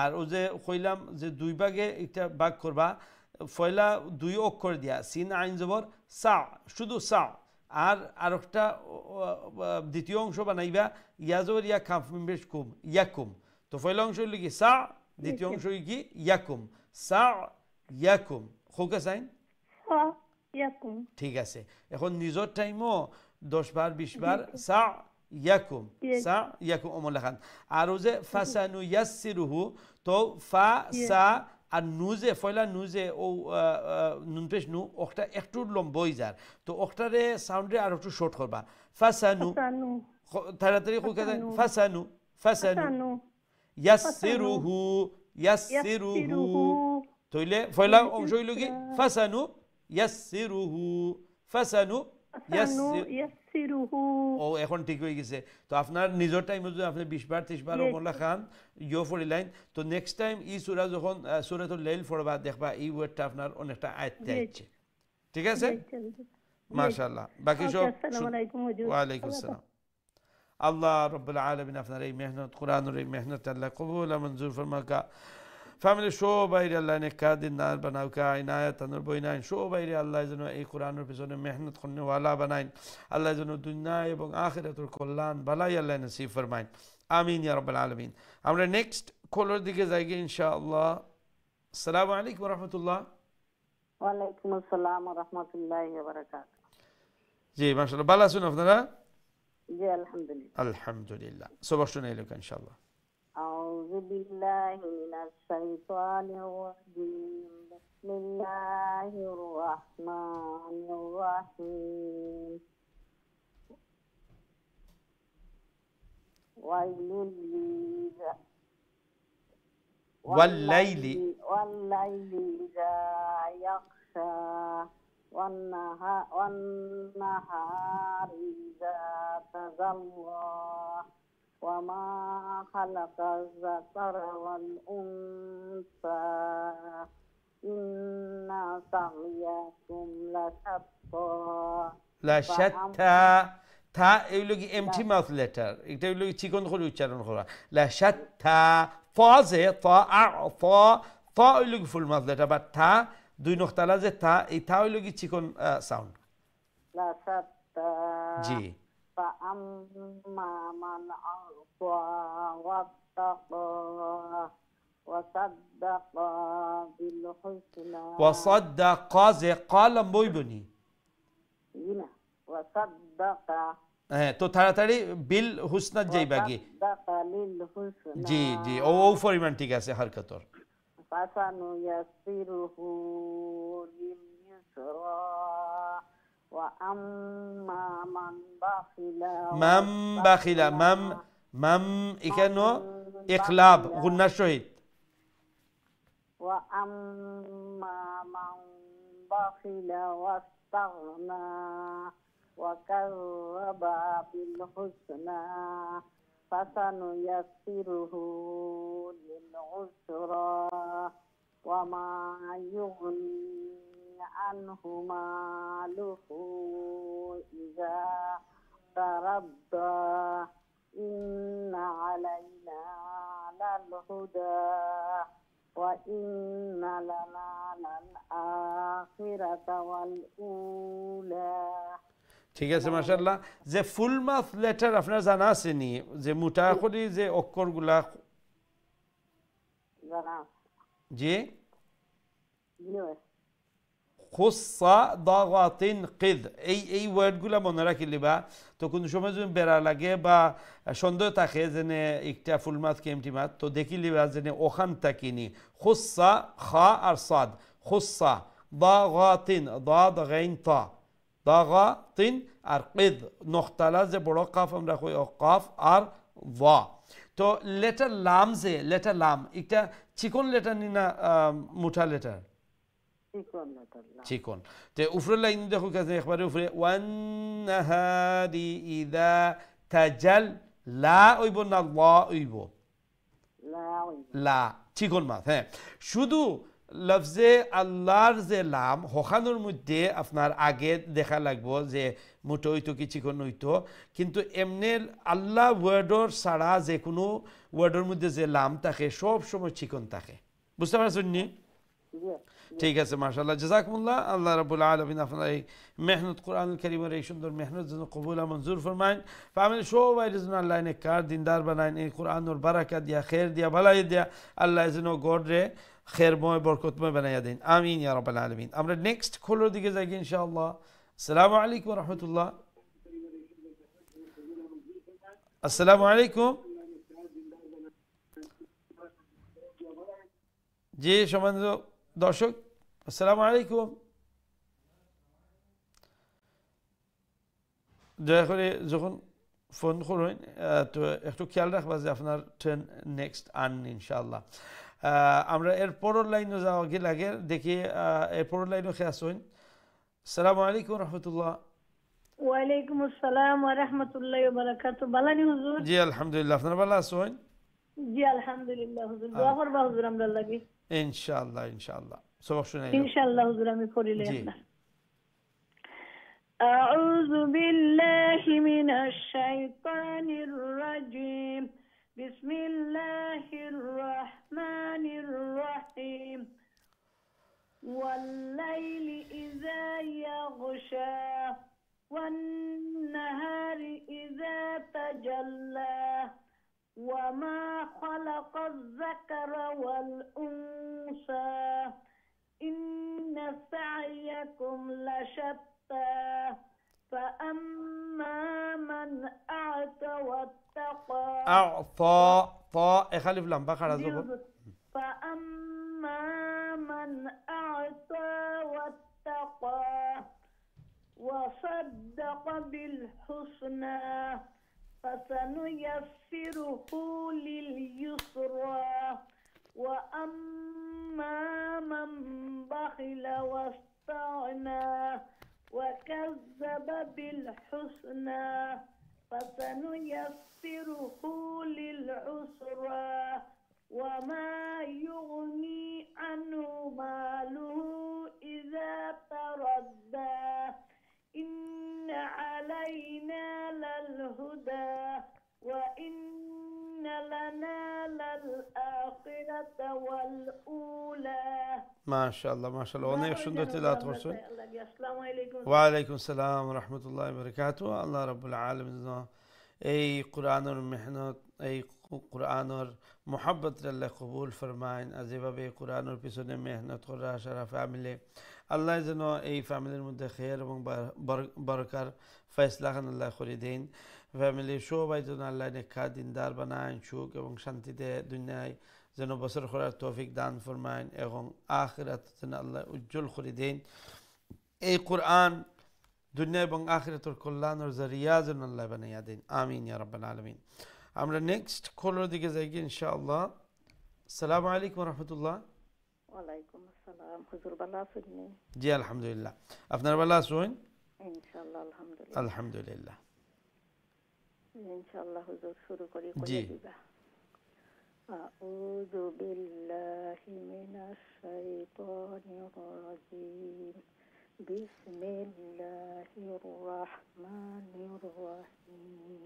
আর ও যে কইলাম যে দুই ভাগে একটা ভাগ করবা, ফয়লা দুই অক্ষর দিয়া সিন আইন জবর সা, শুধু সা। আর একটা দ্বিতীয় অংশ বানাইবা ইয়া জবর ইয়া কাফ মিম পেশ কুম, ইয়াকুম। তো ফয়লা অংশ হইল কি সা, দ্বিতীয় অংশ হইল কি ইয়াকুম, সা ইয়াকুম। খোকা সাইন ইয়াকুম। ঠিক আছে, এখন নিজের টাইমও 10 বার 20 বার সা ইয়াকুম, সা ইয়াকুম অমল লেখান। আর ও যে ফাসানু ইয়াসসিরুহু, তো ফা সা আর নুজে ফয়লা নুজে ও নুন পেশ নু ওটা একটু লম্বা হয়ে যায়, তো ওটারে সাউন্ডে আর একটু শর্ট করবা। ফাসানু, তাড়াতাড়ি কইকা দেন ফাসানু, ফাসানু ইয়াসসিরুহু, ইয়াসসিরুহু। তইলে ফয়লা অংশ হইল কি ফাসানু ইয়াসসিরুহু, ফাসানু ইয়াসসিরুহু। ও এখন ঠিক হয়ে গেছে। তো আপনার নিজের টাইমে যদি আপনি 20 বার 30 বার ওমলা খান ইয়ো পড়িলেন, তো নেক্সট টাইম এই সূরা যখন সূরাতুল লাইল পড়বা দেখবা এই ওয়ার্ডটা আপনার অনেকটা আয়ত্তে আসছে। ঠিক আছে, মাশাআল্লাহ। বাকি সব আসসালামু আলাইকুম হুজুর। ওয়া আলাইকুম আসসালাম। আল্লাহ রাব্বুল আলামিন আপনার এই মেহনত, কোরআনের এই মেহনত আল্লাহ কবুল আর মঞ্জুর ফরমাকা। ফ্যামিলি শো বাইরে আল্লাহ নেকা দিন নার বানাওকা, ইনায়াত আনুর বইনাইন শো বাইরে আল্লাহ যেন এই কোরআনের পিছনে মেহনত করনেওয়ালা বানাইন। আল্লাহ যেন দুনিয়া এবং আখিরাতের কল্যাণ বালাই আল্লাহ নসিব ফরমাইন। আমিন ইয়া রাব্বাল আলামিন। আমরা নেক্সট কলার দিকে যাই ইনশাআল্লাহ। আসসালামু আলাইকুম ওয়া রাহমাতুল্লাহ। ওয়া আলাইকুম আসসালাম ওয়া রাহমাতুল্লাহি ওয়া বারাকাতুহু। জি মাশাআল্লাহ, ভালো আছেন আপনারা? জি আলহামদুলিল্লাহ। আলহামদুলিল্লাহ। সবার শুনে এলো ইনশাআল্লাহ। আউযু বিল্লাহি মিনাশ শাইতানির রাজিম। বিসমিল্লাহির রাহমানির রাহিম। ওয়াল্লাইলি ইযা ইয়াগশা ওয়ান-নাহারি ইযা তাজাল্লা ওয়া মা খালাকায যাকারা ওয়াল উনসা ইন্না সা'য়াকুম লাশাত্তা। থা এগুলো কি এমটি মাউথ লেটার, এটা এগুলো চিকন করে উচ্চারণ করা। লাশাত্তা ফা যে ফা আ ফা ফা এগুলো কি ফুল মাউথ লেটার, বা থা দুই নক্তালা যে থা, এই থা এগুলো কি চিকন সাউন্ড। লাশাত্তা জি فأما من أعطى واتقى وصدق بالحسنى وصدق যে قلم বইবনি وصدق হ্যাঁ, তো তাড়াতাড়ি বিল হুসনা যাইবা কি। জি জি, ও পরিমাণ ঠিক আছে হারকাতর। فسنيسره لليسرى وأما من بخل মাম বাখিলা মাম মাম এখানে ইকলাব গুন্নার সহিত। وأما من بخل واستغنى وكذب بالحسنى فسنيسره للعسرى وما يغني عنه ماله إذا تردى إن علينا للهدى وإن لنا للآخرة والأولى। ঠিক আছে মাশাআল্লাহ। যে ফুল মাউথ লেটার আপনার জানা আছে নি, যে মোটা করে যে অক্ষরগুলা। জি খুসা দাগাতিন কিদ, এই ওয়ার্ডগুলা মনে রাখিলিবা। তো কোন সময় যদি বেড়া লাগে বা সন্দেহ থাকে যেনে একটা ফুল মাছ কি এমটি মাছ, তো দেখিলিবা যেনে ওখান তাকিনি খুসা খা আর সাদ। খুসা দাগাতিন দাদ গাইন তা দাগাতিন আর কিদ নখতালা যে বড় কাফ আমরা কই কাফ আর ওয়া। তো লেটার লাম যে লেটার লাম এটা চিকন লেটার নি না মুঠা লেটার? চিকন। তো উপরের লাইন দেখো কাছে একবারে উপরে ওয়ান-নাহারি ইযা তাজাল্লা ওইব না লা ওইব? লা চিকন মাছ। হ্যাঁ, শুধু লফজে আল্লাহর যে লাম হখানোর মধ্যে আপনার আগে দেখা লাগবো যে মোটো হইতো কি চিকন হইতো, কিন্তু এমনি আল্লাহ ওয়ার্ডর ছাড়া যে কোনো ওয়ার্ডের মধ্যে যে লাম থাকে সব সময় চিকন থাকে। বুঝতে পারছেন নি? ঠিক আছে মাশাআল্লাহ, জাযাকুমুল্লাহ। আল্লাহ রাব্বুল আলামিন আপনার এই মেহনত কোরআনুল কারীমের এই সুন্দর মেহনত যেন কবুল আর মঞ্জুর ফরমায়েন। ফ্যামিলি সবাই যেন আল্লাহ নেককার দিনদার বানায়েন, এই কোরআনুর বারাকাত দিয়া খের দিয়া ভালাই দিয়া আল্লাহ যেন গড়রে খেরময় বরকতময় বানাইয়া দেন। আমিন ইয়া রাব্বাল আলামিন। আমরা নেক্সট খোলোর দিকে যাই ইনশাআল্লাহ। আসসালামু আলাইকুম ওয়া রাহমাতুল্লাহ। আসসালামু আলাইকুম। জি সম্মানিত দর্শক আসসালামু আলাইকুম। দয়া করে যখন ফোন করুন তো একটু খেয়াল রাখবা যে আপনার ট্রেন নেক্সট আন ইনশাআল্লাহ। আমরা এর পরের লাইনে যাওয়া কি লাগে দেখি, এর পরের লাইনে খেয়ে আসুন। আসসালামু আলাইকুম রহমতুল্লাহ। ওয়ালাইকুম আসসালাম ওয়া রাহমাতুল্লাহি ওয়া বারাকাতুহু। বালানি হুজুর? জি আলহামদুলিল্লাহ, আপনারা ভালো আছেন? জি আলহামদুলিল্লাহ হুজুর, দোয়া করবা হুজুর আমরা লাগি। ইনশাআল্লাহ ইনশাআল্লাহ সব শুনাই ইনশাআল্লাহ হুজুর আমি পড়িলে জি। আপনার। আউযু বিল্লাহি মিনাশ শাইতানির রাজিম। বিসমিল্লাহির রহমানির রহিম। ওয়াল-লাইলি ইযা ইয়াগশা ওয়ান-নাহারি ইযা তাজাল্লা وما خلق الذكر والأنثى إن سعيكم لشتى فأما من أعطى واتقى أعطى طاء خلف لمبا خلاص فأما من أعطى واتقى وصدق بالحسنى فسنيسره لليسرى وأما من بخل واستغنى وكذب بالحسنى فسنيسره للعسرى وما يغني عنه ماله إذا تردى إن علينا للهدى وإن لنا للآخرة والأولى ما شاء الله ما شاء الله অনেক সুন্দর তেলাওয়াত করছেন ওয়ালাইকুম আসসালাম ওয়া রাহমাতুল্লাহি ওয়া বারাকাতুহু আল্লাহ রাব্বুল আলামিন এই কোরআনের মেহনত এই কোরআনের মোহাব্বত আল্লাহ কবুল ফরমাইন আর যেভাবে কোরআনের পিছনে মেহনত করা সারা ফ্যামিলি আল্লাহ যেন এই ফ্যামিলির মধ্যে খের এবং বরকার ফয়সলা খান আল্লাহ করে দিন ফ্যামিলির সবাই যেন আল্লাহ নেকা দিনদার বানায় সুখ এবং শান্তিতে দুনিয়ায় যেন বছর করার তৌফিক দান ফরমাইন এবং আখিরাত যেন আল্লাহ উজ্জ্বল করে দিন এই কোরআন দুনিয়া এবং আখিরাতের কল্যাণের জরিয়া যেন আল্লাহ বানাইয়া দিন আমিন ইয়া রাব্বাল আলামিন আমরা নেক্সট কলের দিকে যাই ইনশাআল্লাহ আসসালামু আলাইকুম ওয়া রাহমাতুল্লাহ ওয়ালাইকুম আসসালাম হুজুর ভালো আছেন জি আলহামদুলিল্লাহ আপনারা ভালো আছেন ইনশাআল্লাহ আলহামদুলিল্লাহ আলহামদুলিল্লাহ ইনশাআল্লাহ হুজুর শুরু করি জি দিবা আউযু বিল্লাহি মিনাশ শাইতানির রাজীম বিসমিল্লাহির রাহমানির রাহিম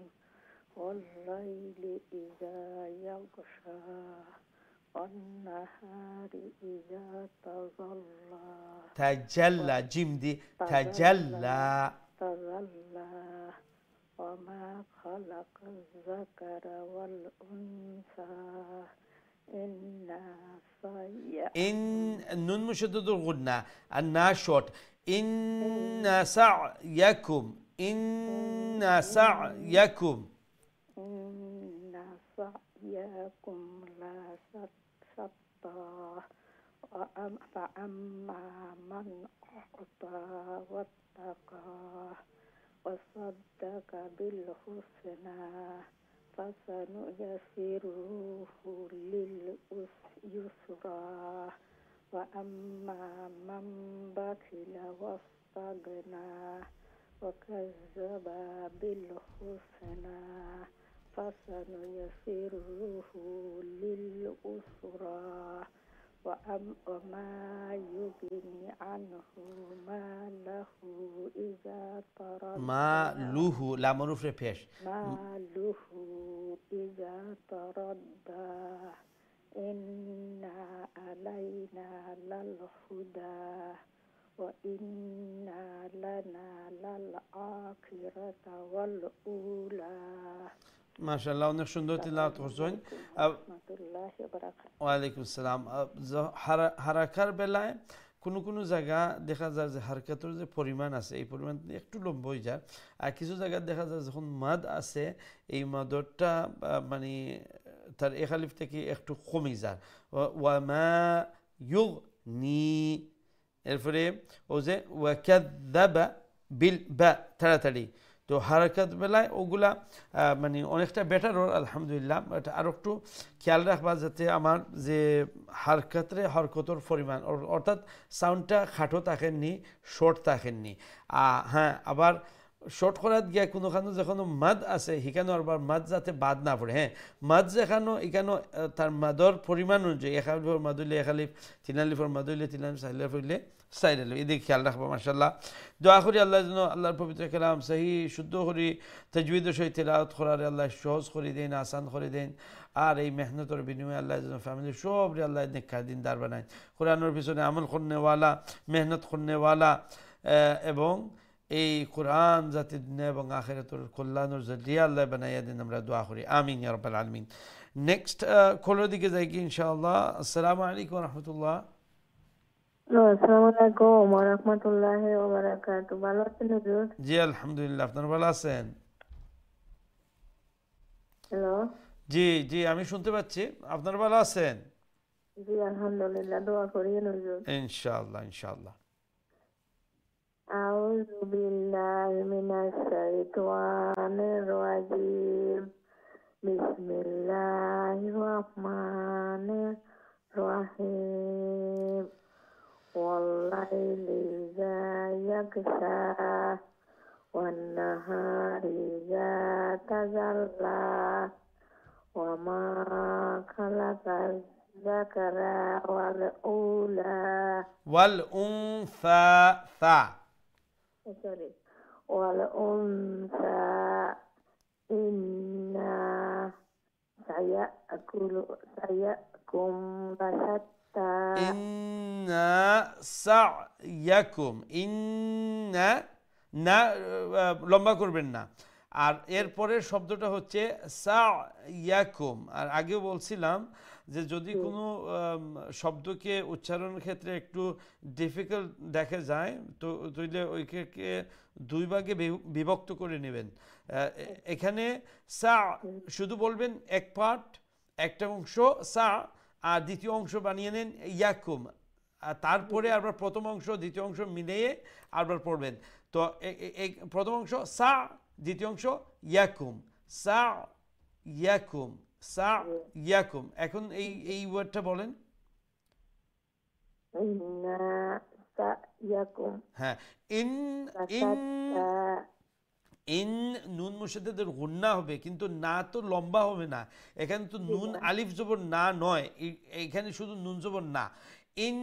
والليل إذا يغشى والنهار إذا تجلى جيم دي تجلى وما خلق الذكر والأنثى إن النون مشدد الغنة الناشط إن سعيكم إن سعيكم لشتى فأما من أعطى واتقى وصدق بالحسنى فسنيسره لليسرى وأما من بخل واستغنى وكذب بالحسنى فسنيسره للعسرى وما يغني عنه ماله إذا تردى ماله لا معروف رفيش ماله إذا تردى إن علينا للهدى وإن لنا للآخرة والأولى ما شاء الله অনেক সুন্দর তিলাওয়াত করছেন ওয়ালাইকুম আসসালাম হারাকার বেলায় কোনো কোনো জায়গা দেখা যায় যে হারকাতের যে পরিমাণ আছে এই পরিমাণ একটু লম্বা হয়ে যায় আর কিছু জায়গায় দেখা যায় যখন মাদ আছে এই মাদরটা মানে তার এখালিফ থেকে একটু কমে যায় ওয়ামা ইউগনি এরপরে ও যে ওয়াকাযাবা বিল বা তাড়াতাড়ি তো হারাকাত বেলায় ওগুলা মানে অনেকটা বেটার ওর আলহামদুলিল্লাহ বাট আর একটু খেয়াল রাখবা যাতে আমার যে হরকতর পরিমাণ অর্থাৎ সাউন্ডটা খাটো থাকেননি শর্ট থাকেননি হ্যাঁ আবার শর্ট করাত গিয়া কোনোখানো যেখানে মাদ আছে সেখানে আবার মাদ যাতে বাদ না পড়ে হ্যাঁ মাদ যেখানো এখানে তার মাদর পরিমাণ অনুযায়ী একালিফর মাদুলে একালিফ তিনালিফর মাদুলে তিনালিফ সাইলাফ হইলে সাইডালো এদিকে খেয়াল রাখবো মাশাআল্লাহ দোয়া করি আল্লাহ যেন আল্লাহর পবিত্র কালাম সহি শুদ্ধ করি তাজউইদের সহিত তেলাওয়াত করারে আল্লাহ সহজ করে দেন আসান করে দেন আর এই মেহনতের বিনিময়ে আল্লাহ যেন ফ্যামিলির সবরে আল্লাহ নেককার দিনদার বানায় কোরআনের পিছনে আমল করনেওয়ালা মেহনত করনেওয়ালা এবং এই কোরআন যাতে দুনিয়া এবং আখিরাতের কল্যাণের জরিয়া আল্লাহ বানাইয়া দেন, আমরা দোয়া করি আমিন ইয়া রাব্বাল আলামিন। নেক্সট কলের দিকে যাই কি ইনশাআল্লাহ। আসসালামু আলাইকুম ওয়া রাহমাতুল্লাহ। আসসালামু আলাইকুম ওয়া রাহমাতুল্লাহি ওয়া বারাকাতুহু। ভালো আছেন হুজুর? জি আলহামদুলিল্লাহ, আপনারা ভালো আছেন? হ্যালো। জি জি আমি শুনতে পাচ্ছি, আপনারা ভালো আছেন? জি আলহামদুলিল্লাহ, দোয়া করিয়েন হুজুর। ইনশাআল্লাহ ইনশাআল্লাহ। আউযু বিল্লাহি মিনাশ শাইতানির রাজিম। বিসমিল্লাহির রহমানির রহিম। ওয়াল্লাইলি ইযা ইয়াগশা ওয়ান নাহারি ইযা তাজাল্লা ওয়া মা খালাকাল যাকারা ওয়াল উলা ওয়াল উনসা সা sorry wal unsa inna sayakum lasatta ইন্না সা'য়াকুম, ইন্না না লম্বা করবেন না। আর এরপরের শব্দটা হচ্ছে সা'য়াকুম। আর আগেও বলছিলাম যে যদি কোনো শব্দকে উচ্চারণের ক্ষেত্রে একটু ডিফিকাল্ট দেখা যায় তো তাহলে ওইকে দুই ভাগে বিভক্ত করে নেবেন। এখানে সা শুধু বলবেন এক পার্ট, একটা অংশ সা, আর দ্বিতীয় অংশ বানিয়ে নেন ইয়াকুম। আর তারপরে আবার প্রথম অংশ দ্বিতীয় অংশ মিলিয়ে আবার পড়বেন। তো প্রথম অংশ সা, দ্বিতীয় অংশ ইয়াকুম, সা ইয়াকুম, সা ইয়াকুম। এখন এই ওয়ার্ডটা বলেন। inna sayakum হ্যাঁ, ইন ইন নুন মুশাদ্দাদের গুন্না হবে, কিন্তু না তো লম্বা হবে না। এখানে তো নুন আলিফ জবর না নয়, এখানে শুধু নুন জবর না। ইন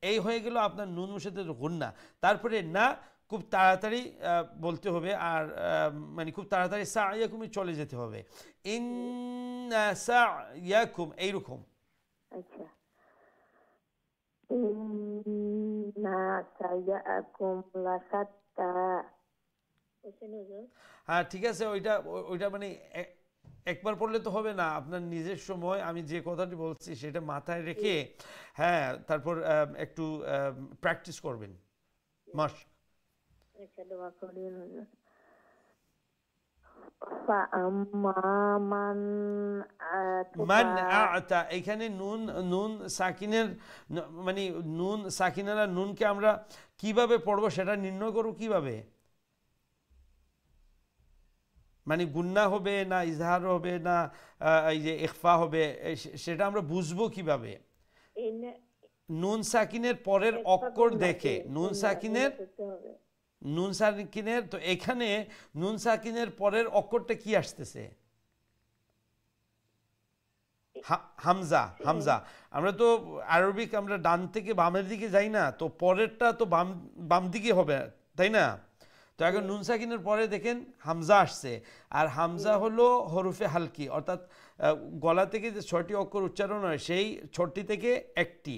এই হয়ে গেল আপনার নুন মুশাদ্দাদের গুন্না। তারপরে না খুব তাড়াতাড়ি বলতে হবে, আর মানে খুব তাড়াতাড়ি সা ইয়াকুমই চলে যেতে হবে। ইন সা ইয়াকুম এইরকম। আচ্ছা, inna sayakum lasatta। হ্যাঁ ঠিক আছে, ওইটা মানে একবার পড়লে তো হবে না, আপনার নিজের সময় আমি যে কথাটি বলছি সেটা মাথায় রেখে হ্যাঁ তারপর একটু প্র্যাকটিস করবেন। মাস মান আতা, এখানে নুন সাকিনের মানে নুন সাকিনারা নুনকে আমরা কিভাবে পড়বো সেটা নির্ণয় করবো কিভাবে? মানে গুন্না হবে না ইজহার হবে না এই যে ইখফা হবে, সেটা আমরা বুঝবো কিভাবে? নুন সাকিনের পরের অক্ষর দেখে, নুন সাকিনের তো এখানে নুন সাকিনের পরের অক্ষরটা কি আসতেছে? হামজা। হামজা আমরা তো আরবিক আমরা ডান থেকে বামের দিকে যাই না, তো পরেরটা তো বাম দিকে হবে তাই না? তো এখন নুন সাকিনের পরে দেখেন হামজা আসছে, আর হামজা হলো হরফে হালকি, অর্থাৎ গলা থেকে যে 6টি অক্ষর উচ্চারণ হয় সেই 6টি থেকে একটি।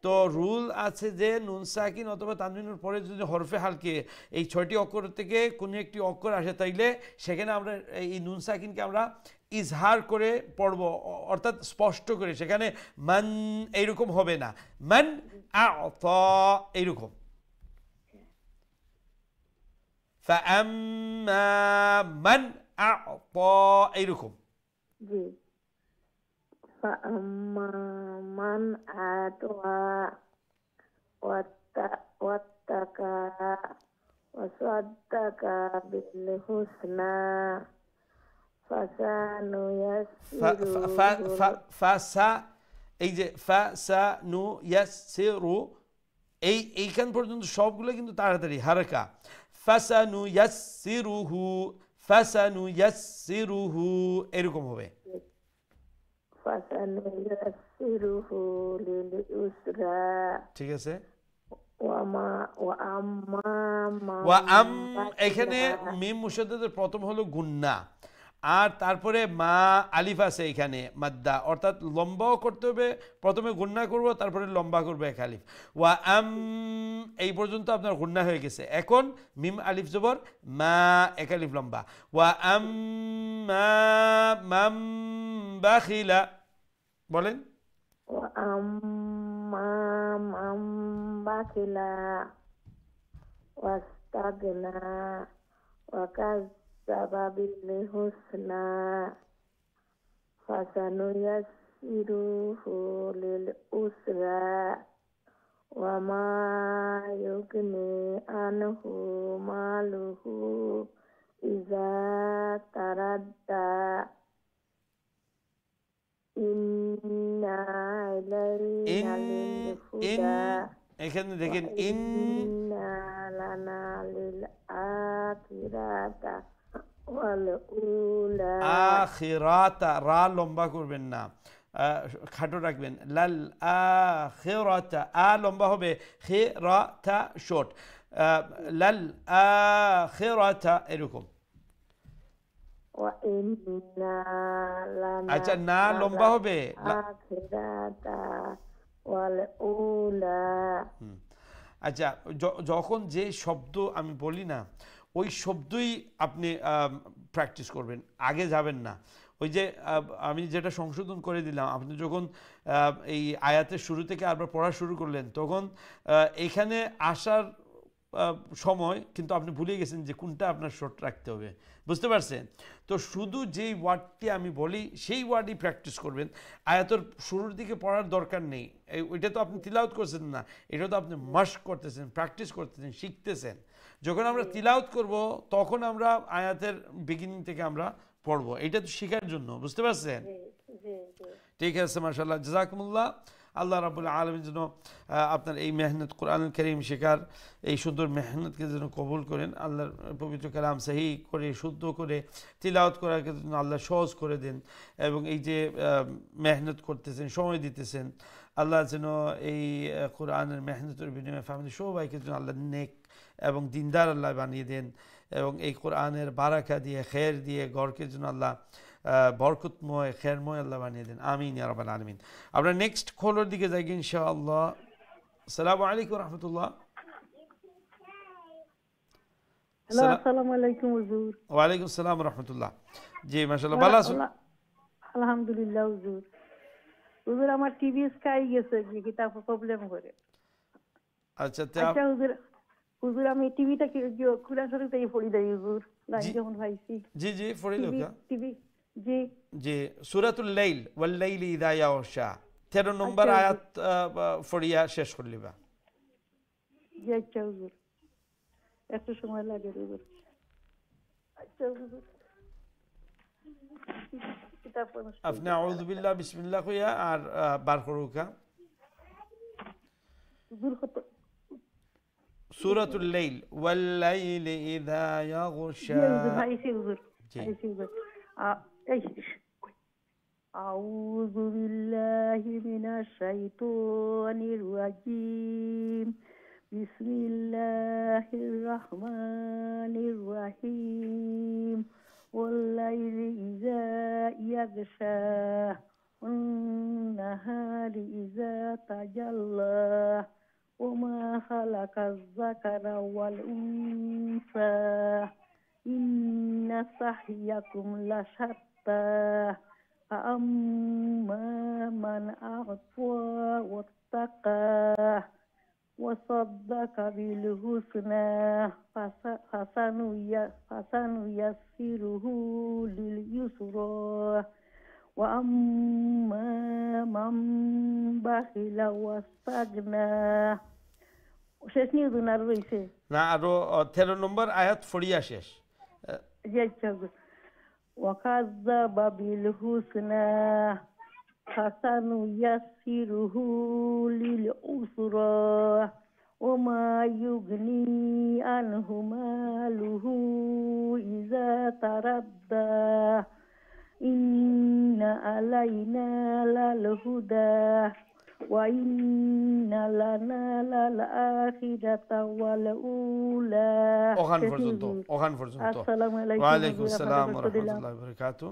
তো রুল আছে যে নুন সাকিন অথবা তানবিনের পরে যদি হরফে হালকি এই 6টি অক্ষর থেকে কোনো একটি অক্ষর আসে তাইলে সেখানে আমরা এই নুন সাকিনকে আমরা ইজহার করে পড়ব, অর্থাৎ স্পষ্ট করে। সেখানে মান এইরকম হবে না, মান আ'তা এইরকম। فأما من أعطى এইরকম। জি, فأما من أعطى واتقى وصدق بالحسنى ফাসা এই যে ফাসানুয়াসসিরু এইখান পর্যন্ত সবগুলো কিন্তু তাড়াতাড়ি হারাকা। ফাসানুয়াসসিরুহু এরকম হবে। ঠিক আছে। এখানে মিম মুশাদ্দাদের প্রথম হলো গুন্না, আর তারপরে মা আলিফ আছে এখানে মাদ্দা, অর্থাৎ লম্বাও করতে হবে, প্রথমে গুন্না করব তারপরে লম্বা করবো এক আলিফ। ওয়া আম এই পর্যন্ত আপনার গুন্না হয়ে গেছে। এখন মিম আলিফ জবর মা, এক আলিফ লম্বা। ওয়া আম মা মাম বাখিলা, বলেন। وأما من بخل واستغنى وكذب بالحسنى فسنيسره للعسرى وما يغني عنه ماله إذا تردى এখানে দেখেন আখিরাতা, রা লম্বা করবেন না, খাটো রাখবেন। লাল আখিরাতা, আ লম্বা হবে, খিরাতা শর্ট, লাল আখিরাতা এরকম। আচ্ছা না লম্বা হবে, আচ্ছা যখন যে শব্দ আমি বলি না ওই শব্দই আপনি প্র্যাকটিস করবেন, আগে যাবেন না। ওই যে আমি যেটা সংশোধন করে দিলাম, আপনি যখন এই আয়াতের শুরু থেকে আবার পড়া শুরু করলেন তখন এখানে আসার সময় কিন্তু আপনি ভুলে গেছেন যে কোনটা আপনার শর্ট রাখতে হবে, বুঝতে পারছেন? তো শুধু যেই ওয়ার্ডটি আমি বলি সেই ওয়ার্ডই প্র্যাকটিস করবেন, আয়াতের শুরুর দিকে পড়ার দরকার নেই। ওইটা তো আপনি তিলাওয়াত করছেন না, এটা তো আপনি মাস্ক করতেছেন, প্র্যাকটিস করতেছেন, শিখতেছেন। যখন আমরা তিলাওয়াত করব তখন আমরা আয়াতের বিগিনিং থেকে আমরা পড়বো, এটা তো শেখার জন্য, বুঝতে পারছেন? ঠিক আছে, মাশাআল্লাহ, জাযাকুমুল্লাহ। আল্লাহ রাব্বুল আলামিন যেন আপনার এই মেহনত কোরআনুল কারীম শেখার এই সুন্দর মেহনতকে যেন কবুল করেন। আল্লাহর পবিত্র কালাম সহি করে শুদ্ধ করে তিলাওয়াত করাকে যেন আল্লাহ সহজ করে দেন, এবং এই যে মেহনত করতেছেন, সময় দিতেছেন, আল্লাহ যেন এই কোরআনের মেহনতের বিনিময়ে ফ্যামিলি সবাইকে যেন আল্লাহ নেক এবং দিনদার আল্লাহ বানিয়ে দেন, এবং এই কোরআনের বারাকা দিয়ে খের দিয়ে ঘরকে যেন আল্লাহ বরকতময় খেরময় আল্লাহ বানিয়ে দেন, আমিন ইয়া রাব্বাল আলামিন। আমরা নেক্সট কলের দিকে যাই ইনশাআল্লাহ। আসসালামু আলাইকুম রাহমাতুল্লাহ। আসসালামু আলাইকুম হুজুর। ওয়া আলাইকুম আসসালাম রাহমাতুল্লাহ। জি মাশাআল্লাহ, ভালো আছেন? আলহামদুলিল্লাহ হুজুর। হুজুর আমার টিভি স্কাই গেছে, কি কিতা প্রবলেম করে। আচ্ছা হুজুর, হুজুর আমি টিভিটা কি কুরআন শরীফ থেকে পড়ি দেই হুজুর, লাইন যখন পাইছি। জি জি পড়ি লোকা। টিভি জি জি সূরাতুল লাইল ওয়াল লাইলি ইযা ইয়াগশা 13 নম্বর আয়াত পড়িয়া শেষ করলিবা। জি আচ্ছা হুজুর, একটু সময় লাগে হুজুর। আচ্ছা হুজুর, আপনি আউযু বিল্লাহ বিসমিল্লাহ কইয়া আর বার করুকা। হুজুর কত সূরাতুল লাইল ওয়াল লাইলি ইযা ইয়াগশা। হাইছি হুজুর, হাইছি হুজুর। আউযু বিল্লাহি মিনাশ শাইতানির রাজীম। বিসমিল্লাহির রহমানির রহিম। ওয়াল লাইলি ইযা ইয়াগশা ওয়ান নাহারি ইযা তাজাল্লা ওমা খালাকাজ যাকারা ওয়াল উনসা ইন্না সাহইয়াকুম লাশাত্তা ফাআম্মা মান আ'তা ওয়াত্তাকা ওয়াসাদ্দাকা বিল হুসনা ফাসানুয়াসসিরুহু লিল ইউসরা ওয়া আম্মা মান বাখিলা ওয়াস্তাগনা। শেষ নিউজ আর রইছে না, আরো 13 নম্বর আয়াত পড়িয়া শেষ। জি আচ্ছা। ওয়াকাযযাবা বিল হুসনা ফাসানুয়াসসিরুহু লিল উসরা ওমা ইউগনি আনহু মালুহু ইযা তারাদ্দা ইন্না আলাইনা লাল হুদা وإن لنا للآخرة والأولى ওখান পর্যন্ত আসসালামু আলাইকুম ওয়ালাইকুম আসসালাম ওয়া রাহমাতুল্লাহি ওয়া বারাকাতুহু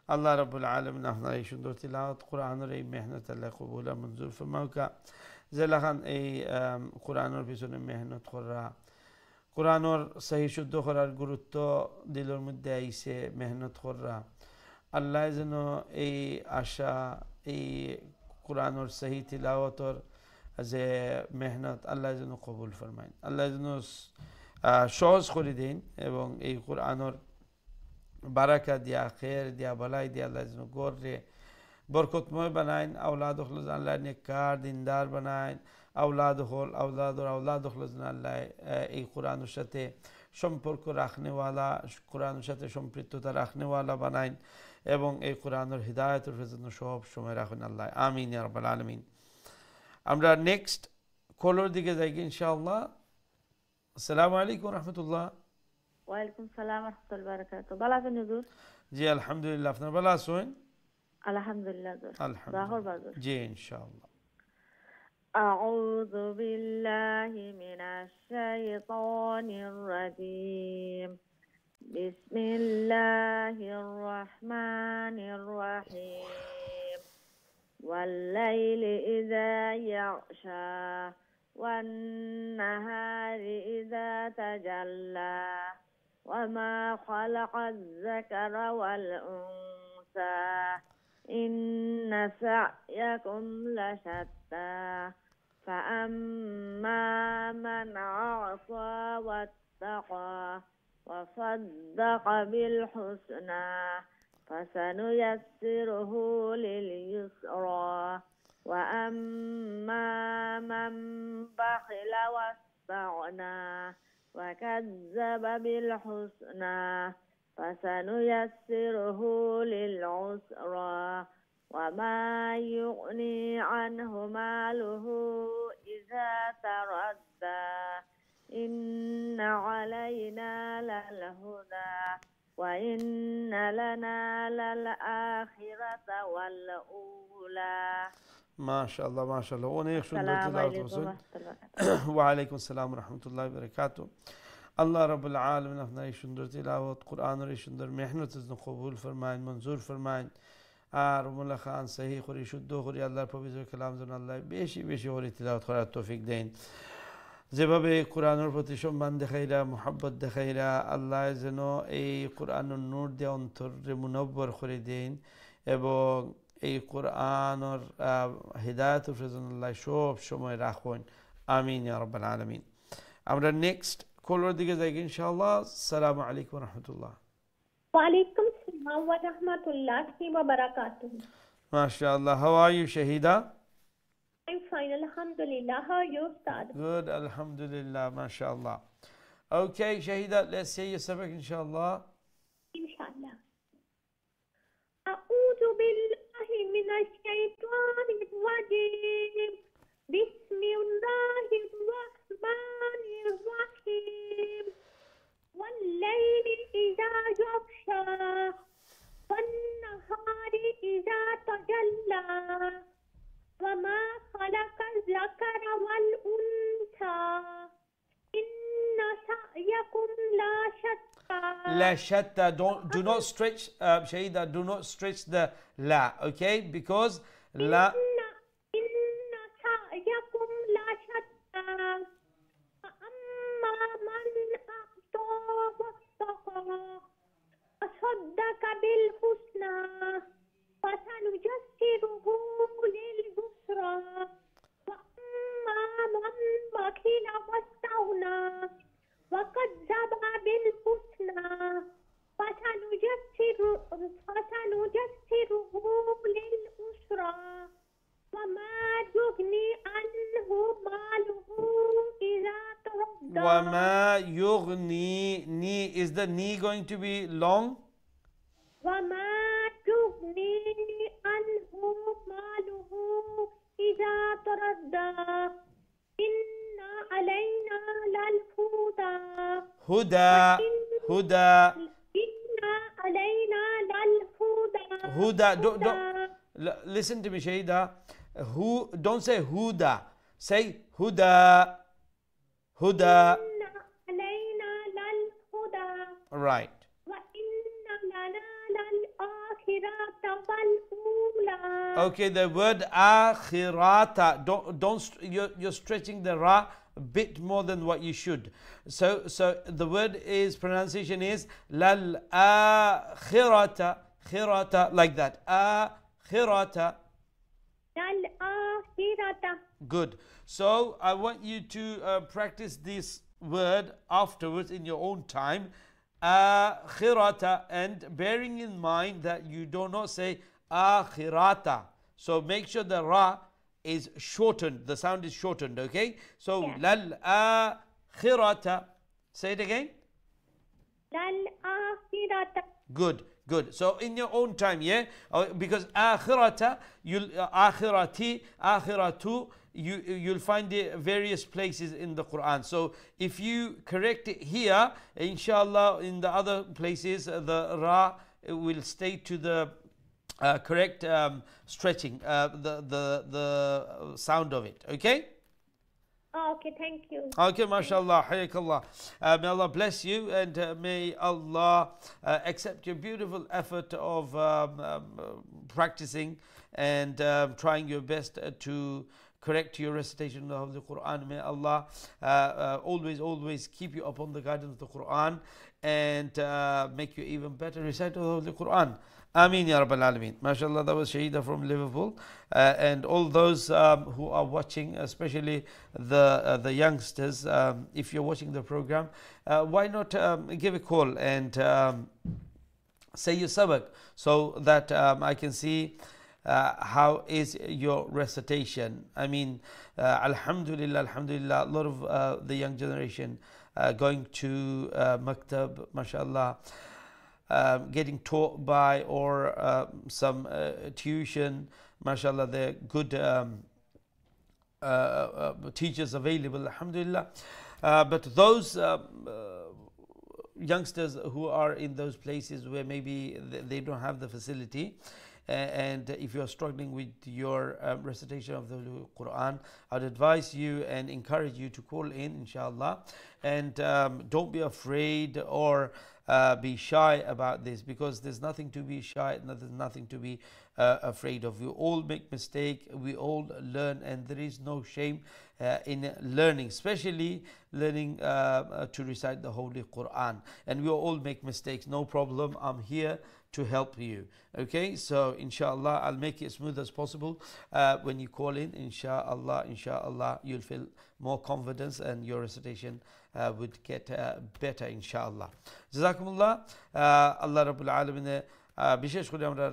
আল্লাহ রাব্বুল আলামিন আপনার এই সুন্দর তিলাওয়াত কোরআনের এই মেহনত আল্লাহ কবুল আর মঞ্জুর ফরমাউকা জেলাখান এই কোরআনের পিছনে মেহনত করা কোরআনের সহি শুদ্ধ করার গুরুত্ব দিলের মধ্যে আইছে মেহনত করা আল্লাহ যেন এই আশা এই কোরআনের সহি তিলাওয়াতর যে মেহনত আল্লাহ যেন কবুল ফরমায় আল্লাহ যেন সহজ করে দিন এবং এই কোরআনের বারাকা দিয়া খের দিয়া বালাই দিয়া আল্লাহ যেন গড়ে বরকতময় বানাইন আওলাদ হল আল্লাহ নেককার দিনদার বানাইন আওলাদ হল আওলাদ হল আল্লাহ এই কোরআনের সাথে সম্পর্ক রাখনেওয়ালা কোরআনের সাথে সম্পৃক্ততা রাখনেওয়ালা বানাইন এবং এই কোরআনের হিদায়তের জন্য সব সময় রাখেন আল্লাহ আমিন ইয়া রাব্বাল আলামিন আমরা নেক্সট কলর দিকে যাই ইনশাআল্লাহ আসসালামু আলাইকুম রাহমাতুল্লাহ ওয়ালাইকুম সালাম ওয়া রাহমাতুল্লাহি ওয়া বারাকাতুহু ভালো আছেন হুজুর জি আলহামদুলিল্লাহ আপনারা ভালো আছেন আলহামদুলিল্লাহ আলহামদুলিল্লাহ জি ইনশাআল্লাহ أعوذ بالله من الشيطان الرجيم بسم الله الرحمن الرحيم والليل إذا يغشى والنهار إذا تجلى وما خلق الذكر والأنثى إن سعيكم لشتى فأما من عصى واتقى وصدق بالحسنى فسنيسره لليسرى وأما من بخل واستغنى وكذب بالحسنى فسنيسره للعسرى وما يغني عنه ماله إذا تردى إن علينا للهدى وإن لنا للآخرة والأولى ما شاء الله ما شاء الله অনেক সুন্দর তেলাওয়াত ওয়া আলাইকুম আসসালাম ওয়া রাহমাতুল্লাহি ওয়া বারাকাতুহু আল্লাহ রাব্বুল আলামিন আপনার এই সুন্দর তিলাওয়াত কোরআনের এই সুন্দর মেহনত কবুল ফরমায়েন মঞ্জুর ফরমায়েন আর মোল্লা খান সহি করে শুদ্ধ করে আল্লাহর পবিত্র কালাম যেন আল্লাহ বেশি বেশি করে তিলাওয়াত করার তৌফিক দেন যেভাবে কোরআনের প্রতি সম্মান দেখাইরা মোহাব্বত দেখাইরা আল্লাহ যেন এই কোরআনের নূর দিয়ে অন্তরে মুনব্বর করে দেন এবং এই কোরআনের হিদায়াতের জন্য আল্লাহ সব সময় রাখুন আমিন ইয়া রাব্বাল আলামিন আমরা নেক্সট কলর দিকে যাই ইনশাআল্লাহ আসসালামু আলাইকুম ওয়া রাহমাতুল্লাহ ওয়া আলাইকুম আসসালাম ওয়া রাহমাতুল্লাহি ওয়া বারাকাতুহু মাশাআল্লাহ how are you Shahida I'm fine alhamdulillah how are you Ustad good alhamdulillah mashallah okay Shahida let's say your sabak inshallah inshallah a'udhu billahi minash shaitanir rajim bismillahir rahmanir rahim والليل إذا يغشى والنهار إذا تجلى وما خلق الذكر والأنثى إن سعيكم لا شتى do not stretch Shahida do not stretch the la okay because la إن سعيكم لشتى فأما من أعطى واتقى وصدق بالحسنى فسنيسره لليسرى وأما من بخل واستغنى وكذب بالحسنى فسنيسره لليسرى وما يغني عنه ماله إذا تردى وما يغني ni is the ni going to be long وما يغني عنه ماله إذا تردى إن علينا للهدى هدى إن علينا للهدى هدى listen to me Shahida Who? Don't say huda. Say huda. Huda. علينا للهدى Right. وإن لنا للآخرة والأولى. Okay, the word akhirata. You're stretching the ra a bit more than what you should. So the word pronunciation is lal akhirata, khirata, like that. Akhirata. للآخرة. Good. So I want you to practice this word afterwards in your own time. Akhirata, and bearing in mind that you do not say akhirata. So make sure the ra is shortened. The sound is shortened. Okay. So lal akhirata. Say it again. للآخرة. Good, good. So in your own time, yeah, because akhirata, akhirati, akhiratu, you'll find it various places in the Quran. So if you correct it here, inshallah, in the other places, the ra will stay to the correct stretching, the sound of it. Okay. Okay, thank you. Okay, mashallah, hayakallah. May Allah bless you, and may Allah accept your beautiful effort of practicing and trying your best to correct your recitation of the Quran. May Allah always keep you upon the guidance of the Quran and make you even better reciter of the Quran. Ameen ya Rabbal Alameen. MashaAllah, that was Shahida from Liverpool. And all those who are watching, especially the youngsters, if you're watching the program, why not give a call and say your sabak so that I can see how is your recitation. I mean, Alhamdulillah, Alhamdulillah, a lot of the young generation going to Maktab, MashaAllah, getting taught by or some tuition, mashallah, there are good teachers available, alhamdulillah. But those youngsters who are in those places where maybe they don't have the facility, and if you're struggling with your recitation of the Quran, I'd advise you and encourage you to call in, inshallah, and don't be afraid or be shy about this, because there's nothing to be shy, there's nothing to be afraid of. We all make mistake, we all learn, and there is no shame in learning, especially learning to recite the Holy Quran. And we all make mistakes, no problem. I'm here to help you. Okay, so inshallah, I'll make it as smooth as possible when you call in. Inshallah, you'll feel more confidence and your recitation would get better, inshallah. Jazakumullah. Allah Rabbul Alamin বিশেষ করে আমরা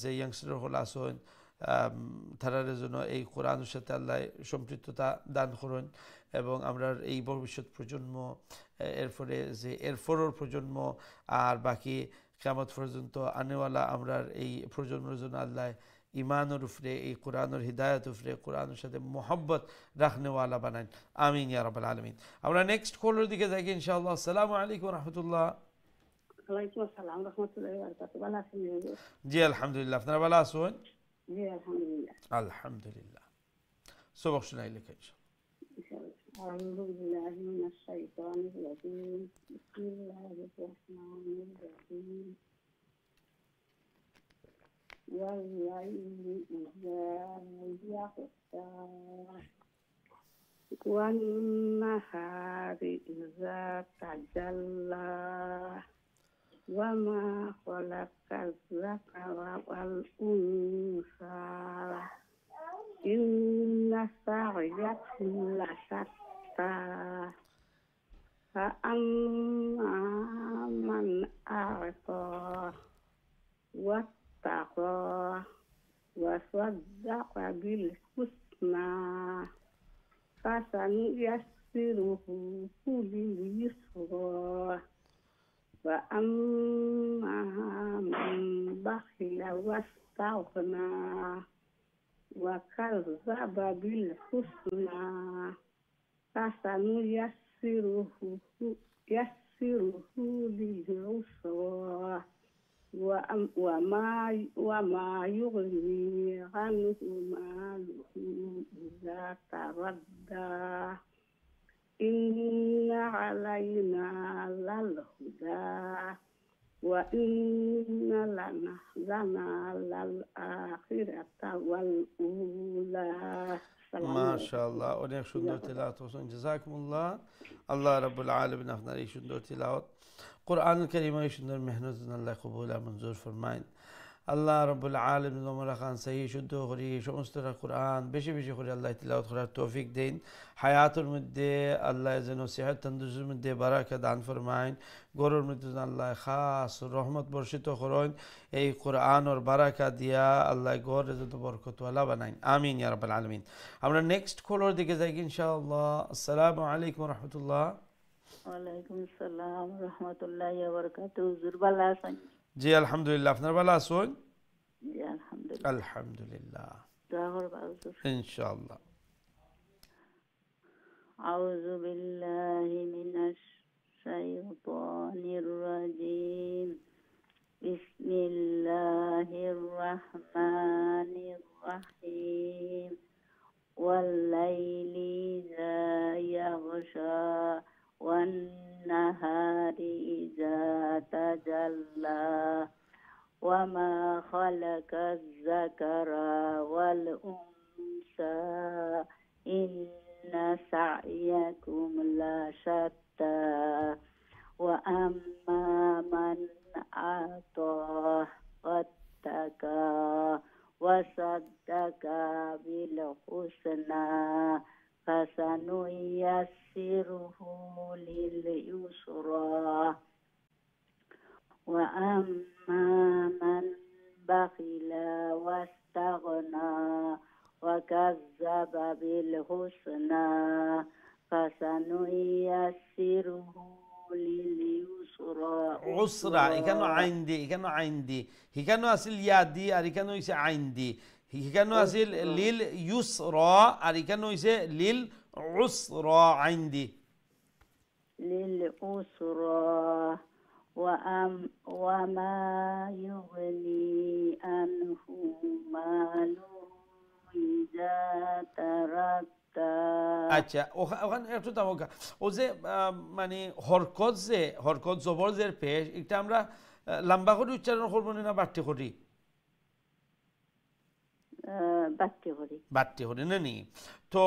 যে youngster হল আসুন তারার জন্য এই কোরআনের সাথে আল্লাহ সম্পৃক্ততা দান করুন, এবং আমরা এই ভবিষ্যৎ প্রজন্ম, এরপরে যে এরপরের প্রজন্ম আর বাকি কিয়ামত পর্যন্ত আনেওয়ালা আমরা এই প্রজন্মের জন্য আল্লাহ ইমানের উপরে, এই কোরআনের হিদায়াত উপরে, কোরআনের সাথে মোহাব্বত রাখনেওয়ালা বানান। আমিন ইয়া রাব্বাল আলামিন। আমরা নেক্সট কলের দিকে যাই ইনশাআল্লাহ। আসসালামু আলাইকুম ওয়া রাহমাতুল্লাহ। ওয়ালাইকুম আসসালাম ওয়া রাহমাতুল্লাহি ওয়া বারাকাতুহু। ভালো আছেন? জি আলহামদুলিল্লাহ, আপনারা ভালো আছেন? জি আলহামদুলিল্লাহ। আলহামদুলিল্লাহ। সবক শোনাই লিখে أعوذ بالله من الشيطان الرجيم. بسم الله الرحمن الرحيم. والليل إذا يغشى والنهار إذا تجلى وما خلق الذكر والأنثى إن سعيكم لشتى فأما من أعطى واتقى وصدق بالحسنى فسنيسره لليسرى وأما من بخل واستغنى وكذب بالحسنى فسنيسره للعسرى وما يغني عنه ماله إذا تردى إن علينا للهدى وإن لنا للآخرة والأولى ما شاء الله অনেক সুন্দর তেলাওয়াত করছেন জাযাকুমুল্লাহ আল্লাহ রাব্বুল আলামিন আপনার এই সুন্দর তেলাওয়াত কোরআনুল কারীম এই সুন্দর মেহনত আল্লাহ কবুল আর মঞ্জুর ফরমাইন আল্লাহ রাব্বুল আলামিন আমরা খান সহি শুদ্ধ করি সমস্ত কোরআন বেশি বেশি করে আল্লাহ তিলাওয়াত করার তৌফিক দেন হায়াতের মধ্যে আল্লাহ যেন সেহত তন্দুরুস্তির মধ্যে বারাকা দান ফরমাইন গরুর মধ্যে আল্লাহ খাস রহমত বর্ষিত করেন এই কোরআনের বারাকা দিয়া আল্লাহ গড়ে যত বরকতওয়ালা বানাইন আমিন ইয়া রাব্বাল আলামিন আমরা নেক্সট কলার দিকে যাই ইনশাআল্লাহ আসসালামু আলাইকুম ওয়া রাহমাতুল্লাহ ওয়ালাইকুম আসসালাম ওয়া রাহমাতুল্লাহি ওয়া বারাকাতুহু হুজুর ভালো আছেন জি আলহামদুলিল্লাহ আপনার ভালো আছেন জি আলহামদুলিল্লাহ আলহামদুলিল্লাহ দোয়া করব হুজুর ইনশাআল্লাহ আউযু বিল্লাহি মিনাশ শাইতানির রাজিম বিসমিল্লাহির রহমানির রহিম ওয়াল লাইলি ইযা ইয়াগশা والنهار إذا تجلى وما خلق الذكر والأنثى إن سعيكم لشتى وأما من أعطى واتقى وصدق بالحسنى فسنيسره لليسرى وأما من بخل واستغنى وكذب بالحسنى فسنيسره لليسرى عسرى এখানে আইন দি এখানে আসল ইয়াদি আর এখানে হইছে আইন দি এখানে আসিল লিল ইউসরা আর এখানে হইছে লিল উসরা আইন দি লিল উসরা وما يغني عنه ماله إذا تردى আচ্ছা ওখানে একটু তামকা ও যে মানে হরকত জবর জের পেশ এটা আমরা লম্বা করে উচ্চারণ করব না বাট্টি করি বাট্টি করি না নি তো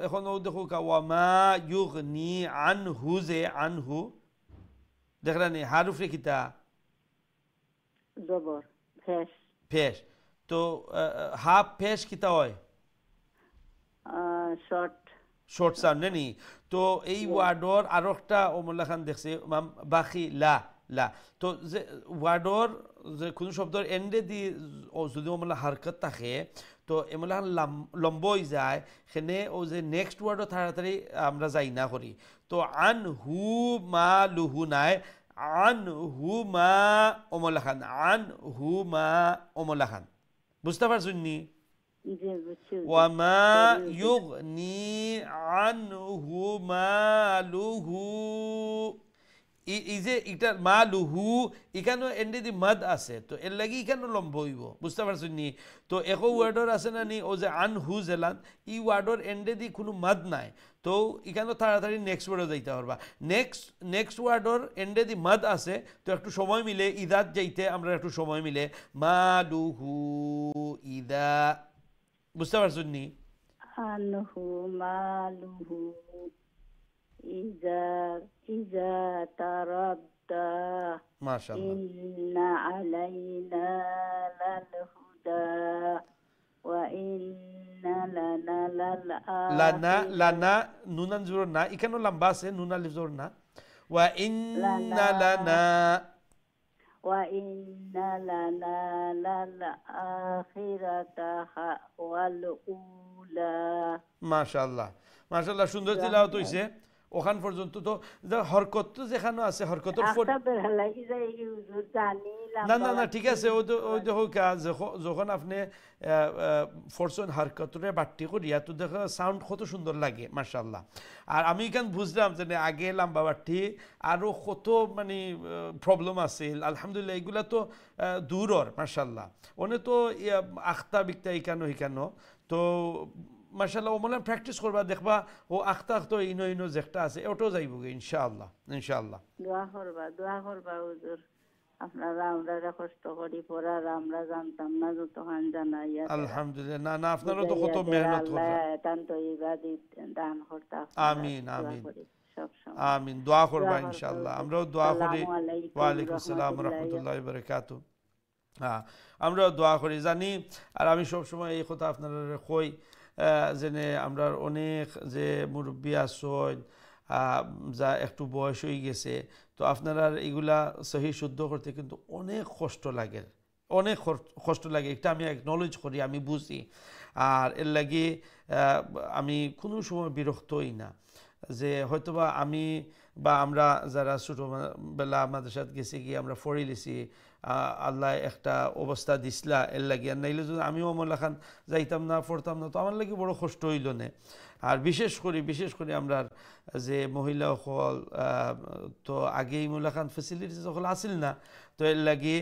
এখন দেখো ওয়ামা ইউগনি আনহু যে আনহু দেখলানি হারুফ রেখিতা জবর ফেশ তো হাফ ফেশ কিতা হয় শর্ট সাউন্ড নি তো এই ওয়ার্ডর আর একটা ওমল্লা খান দেখছে বাকি লা তো যে ওয়ার্ডর যে কোনো শব্দের এন্ডে দি যদি ওমল্লা হারকত থাকে তো এমলা লম্ব হয়ে যায় সেনে ও যে নেক্সট ওয়ার্ডও তাড়াতাড়ি আমরা যাই না করি তো আন হু মা লুহু নাই আন হু মা ওমল্লা খান আন হু মা ওমল্লা খান বুঝতে পারছেন নি وما يغني عنه ماله এই যে এটা মালুহু এখানে এন্ডে দি মাদ আছে তো এর লাগি এখানে লম্ব হইব বুঝতে পারছেন নি তো একো ওয়ার্ডর আছে না নি ও যে আনহু জেলান ই ওয়ার্ডর এন্ডে দি কোনো মাদ নাই তো এখানে তাড়াতাড়ি নেক্সট ওয়ার্ডে যাইতে পারবা নেক্সট ওয়ার্ডর এন্ডে দি মাদ আছে তো একটু সময় মিলে ইদাত যাইতে আমরা একটু সময় মিলে মালুহু ইদা বুঝতে পারছেন নি আনহু মালুহু ইজা তারাদ্দা মাশাআল্লাহ ইন্না আলাইনা লাল হুদা ওয়া ইন্না লানা নুনান জোর না এখানে লম্বা আছে নুন আলিফ জোর না ওয়া ইন্না লানা وإن لنا للآخرة والأولى মাশাআল্লাহ সুন্দর তিলাওয়াত হইছে ওখান পর্যন্ত তো হরকত তো যেখানে আছে হরকতের না না না ঠিক আছে ওই দেখো যখন আপনি ফরসন হরকতরে বাট্টি করিয়া তো দেখো সাউন্ড কত সুন্দর লাগে মাশাআল্লাহ। আর আমি এখান বুঝলাম যে আগে লম্বা বাট্টি আরও কত মানে প্রবলেম আছে আলহামদুলিল্লাহ এগুলা তো দূরর মাশাআল্লাহ। ওনে তো আখতা বিকতা ইকানো তো মাশাআল্লাহ ওমলা প্র্যাকটিস করবা দেখবা ও আখতা তো ইনো যেটা আছে ওটাও যাইব ইনশাআল্লাহ ইনশাআল্লাহ। দোয়া করবা হুজুর আপনারা আমরা কষ্ট করি পড়ার আমরা জানতাম না যতক্ষণ জানাই আলহামদুলিল্লাহ। না না আপনারা তো কত মেহনত করছেন তান তো ইবাদত দান করতে আমিন আমিন আমিন দোয়া করবা ইনশাআল্লাহ। আমরাও দোয়া করি। ওয়া আলাইকুম আসসালাম ওয়া রাহমাতুল্লাহি ওয়া বারাকাতুহু। হ্যাঁ আমরাও দোয়া করি জানি। আর আমি সব সময় এই কথা আপনারা কই যেনে আমরা অনেক যে মুরব্বী আসন যা একটু বয়স হয়ে গেছে তো আপনারা এগুলা সহি শুদ্ধ করতে কিন্তু অনেক কষ্ট লাগে এটা আমি অ্যাকনলেজ করি আমি বুঝি। আর এর লাগে আমি কোনো সময় বিরক্ত হই না যে হয়তোবা আমি বা আমরা যারা ছোটোবেলা মাদ্রাসাত গেছি গিয়ে আমরা পড়ে লিছি আল্লাহ একটা অবস্থা দিসলা এর লাগে আর নাইলে যদি আমিও আমলা খান যাইতাম না পড়তাম না তো আমার লাগে বড় কষ্ট হইল না। আর বিশেষ করে আমরা যে মহিলা সকল তো আগেই মহিলা খান ফেসিলিটি সকল আসিল না তো এর লাগে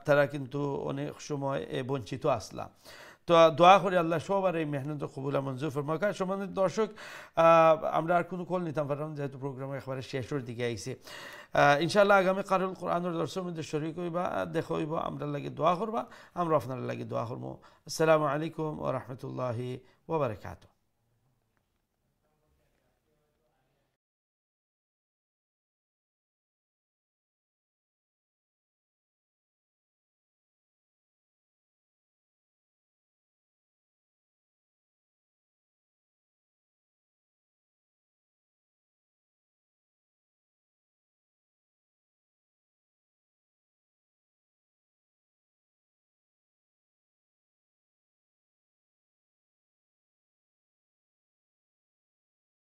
তারা কিন্তু অনেক সময় বঞ্চিত আসলা। তো দোয়া করি আল্লাহ সবার এই মেহনত কবুল মঞ্জুর ফরমাক। সম্মানিত দর্শক আমরা আর কোনো কল নিতাম পারলাম যেহেতু প্রোগ্রাম একেবারে শেষের দিকে আইছে। ইনশাআল্লাহ আগামী কারুল কোরআনের দর্শকের মধ্যে শরীক হইবা দেখা হইবা আমরা লাগে দোয়া করবা আমরা আপনার লাগে দোয়া করবো। আসসালামু আলাইকুম ওয়া রাহমাতুল্লাহি ওয়া বারাকাতুহু।